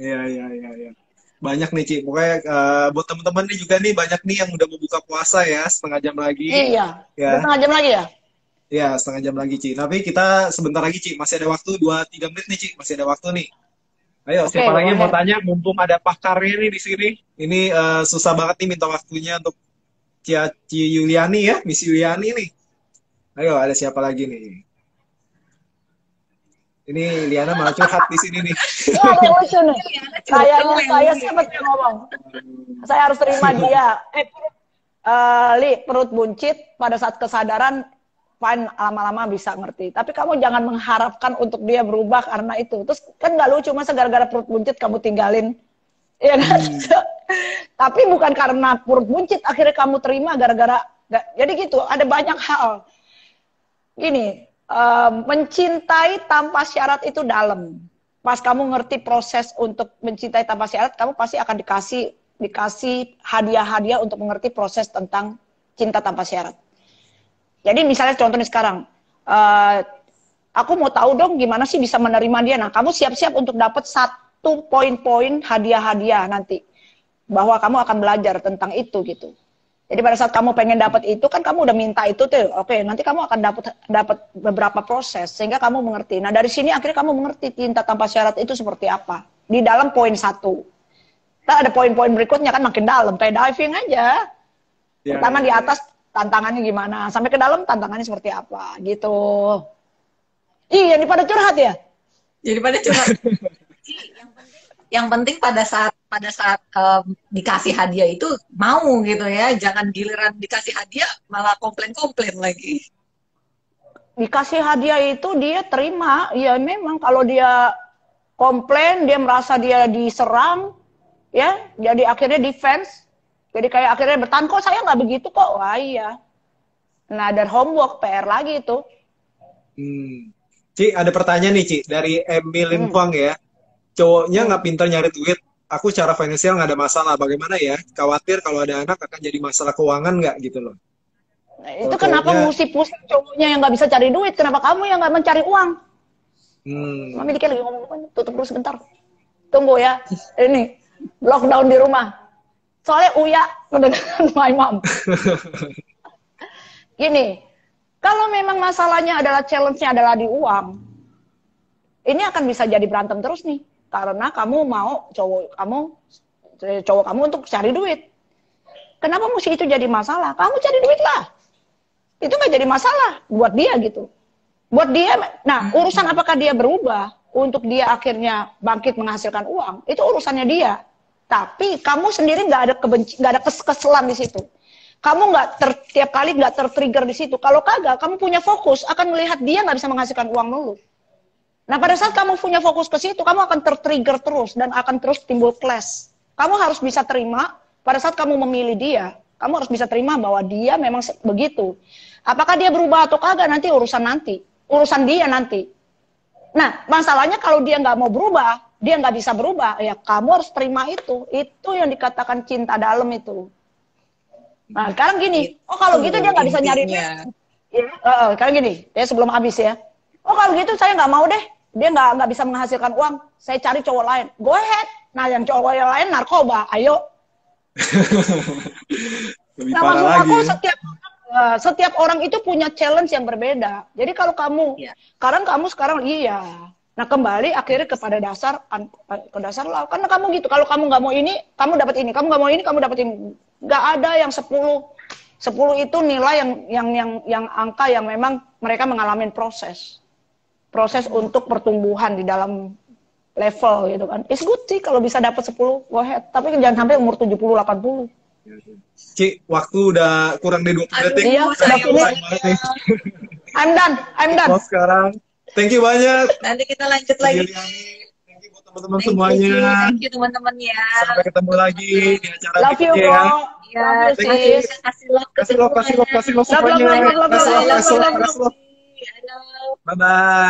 A: Iya. Banyak nih, Ci. Pokoknya buat teman-teman nih juga nih, banyak nih yang udah mau buka puasa ya, setengah jam lagi.
C: Iya.
A: Ya.
C: Setengah jam lagi ya?
A: Ya, setengah jam lagi, Ci. Tapi kita sebentar lagi, Ci. Masih ada waktu 2-3 menit nih, Ci. Masih ada waktu nih. Ayo,
C: Oke,
A: siapa lagi yang mau
C: boleh.
A: tanya? Mumpung ada pakarnya nih di sini. Ini susah banget nih minta waktunya untuk Ci Yuliani ya, Miss Yuliani nih. Ayo, ada siapa lagi nih? Ini Liana malah curhat di sini nih.
C: Wah, ada yang lucu nih. Kayaknya
B: Yang
C: saya
B: lucu.
C: siapa yang ngomong. Saya harus terima dia. Li, perut buncit pada saat kesadaran, fine, lama-lama bisa ngerti. Tapi kamu jangan mengharapkan untuk dia berubah karena itu. Terus kan nggak lucu, masa gara-gara perut buncit kamu tinggalin. Iya kan? Tapi bukan karena perut buncit akhirnya kamu terima gara-gara. Jadi gitu, ada banyak hal. Gini, mencintai tanpa syarat itu dalam. Pas kamu ngerti proses untuk mencintai tanpa syarat, kamu pasti akan dikasih hadiah-hadiah untuk mengerti proses tentang cinta tanpa syarat. Jadi misalnya contohnya sekarang, aku mau tahu dong gimana sih bisa menerima dia. Nah, kamu siap-siap untuk dapat satu poin-poin hadiah-hadiah nanti. Bahwa kamu akan belajar tentang itu gitu. Jadi pada saat kamu pengen dapat itu kan kamu udah minta itu tuh. Oke, nanti kamu akan dapat beberapa proses sehingga kamu mengerti. Nah, dari sini akhirnya kamu mengerti cinta tanpa syarat itu seperti apa. Di dalam poin 1. Nah, ada poin-poin berikutnya kan makin dalam, kayak diving aja.
A: Ya,
C: Pertama
A: ya,
C: di
A: ya.
C: atas tantangannya gimana, sampai ke dalam tantangannya seperti apa gitu. Iya, ini pada curhat ya?
B: Jadi pada curhat. Yang penting pada saat dikasih hadiah itu mau gitu ya, jangan giliran dikasih hadiah malah komplain lagi.
C: Dikasih hadiah itu dia terima, ya memang kalau dia komplain, dia merasa dia diserang, ya, jadi akhirnya defense, jadi kayak akhirnya bertahan, kok saya nggak begitu kok, wah iya. Nah, dan homework, PR lagi itu.
A: Ci, ada pertanyaan nih, Ci, dari Emil Kwang ya. Cowoknya nggak pintar nyari duit, aku secara finansial nggak ada masalah. Bagaimana ya? Khawatir kalau ada anak akan jadi masalah keuangan nggak gitu loh.
C: Nah, itu kenapa mesti pusing cowoknya yang nggak bisa cari duit? Kenapa kamu yang nggak mencari uang? Mami dikit lagi ngomong, tutup dulu sebentar. Tunggu ya, ini lockdown di rumah. Soalnya Uya mendengarkan my mom. Gini, kalau memang masalahnya adalah challenge-nya adalah di uang, ini akan bisa jadi berantem terus nih. Karena kamu mau cowok kamu untuk cari duit. Kenapa mesti itu jadi masalah? Kamu cari duit lah. Itu nggak jadi masalah buat dia gitu. Buat dia, nah urusan apakah dia berubah untuk dia akhirnya bangkit menghasilkan uang, itu urusannya dia. Tapi kamu sendiri nggak ada keselan di situ. Kamu tiap kali nggak tertrigger di situ. Kalau kagak, kamu punya fokus akan melihat dia nggak bisa menghasilkan uang dulu. Nah, pada saat kamu punya fokus ke situ, kamu akan tertrigger terus dan akan terus timbul clash. Kamu harus bisa terima pada saat kamu memilih dia, kamu harus bisa terima bahwa dia memang begitu. Apakah dia berubah atau kagak nanti urusan dia nanti. Nah, masalahnya kalau dia nggak mau berubah, dia nggak bisa berubah, ya kamu harus terima itu. Itu yang dikatakan cinta dalam itu. Nah, sekarang gini, oh kalau gitu dia nggak bisa nyari duit. Ya, sekarang gini, ya sebelum habis ya. Oh kalau gitu saya nggak mau deh, dia nggak bisa menghasilkan uang, saya cari cowok lain. Go ahead. Nah yang cowok yang lain narkoba, ayo.
A: Lebih
C: Nah
A: parah
C: maksud
A: lagi.
C: aku setiap orang itu punya challenge yang berbeda. Jadi kalau kamu, sekarang iya. Nah kembali akhirnya kepada dasar lah. Karena kamu gitu, kalau kamu nggak mau ini, kamu dapat ini. Kamu nggak mau ini, kamu dapat ini. Nggak ada yang 10 itu nilai yang angka yang memang mereka mengalami proses untuk pertumbuhan di dalam level gitu kan. It's good sih kalau bisa dapat 10, go ahead. Tapi jangan sampai umur 70, 80.
A: Ci, waktu udah kurang dari 20 detik.
C: Iya,
A: Udah
C: sudah
A: sayang
C: finish.
A: banget nih.
C: I'm done.
A: Oh, sekarang. Thank you banyak.
B: Nanti kita lanjut lagi.
A: Thank you buat teman-teman semuanya.
B: Thank you teman-teman ya.
A: Sampai ketemu lagi di acara
C: Love you,
A: berikutnya ya.
C: bro.
B: Ya,
C: Love you,
B: thank you.
C: sis.
B: Kasih love ke
A: Kasih love
B: semuanya.
A: semuanya.
C: Love, love, love, love, love,
A: Kasih love,
C: love,
A: kasih love,
C: love,
A: kasih love.
B: Halo.
A: Bye-bye.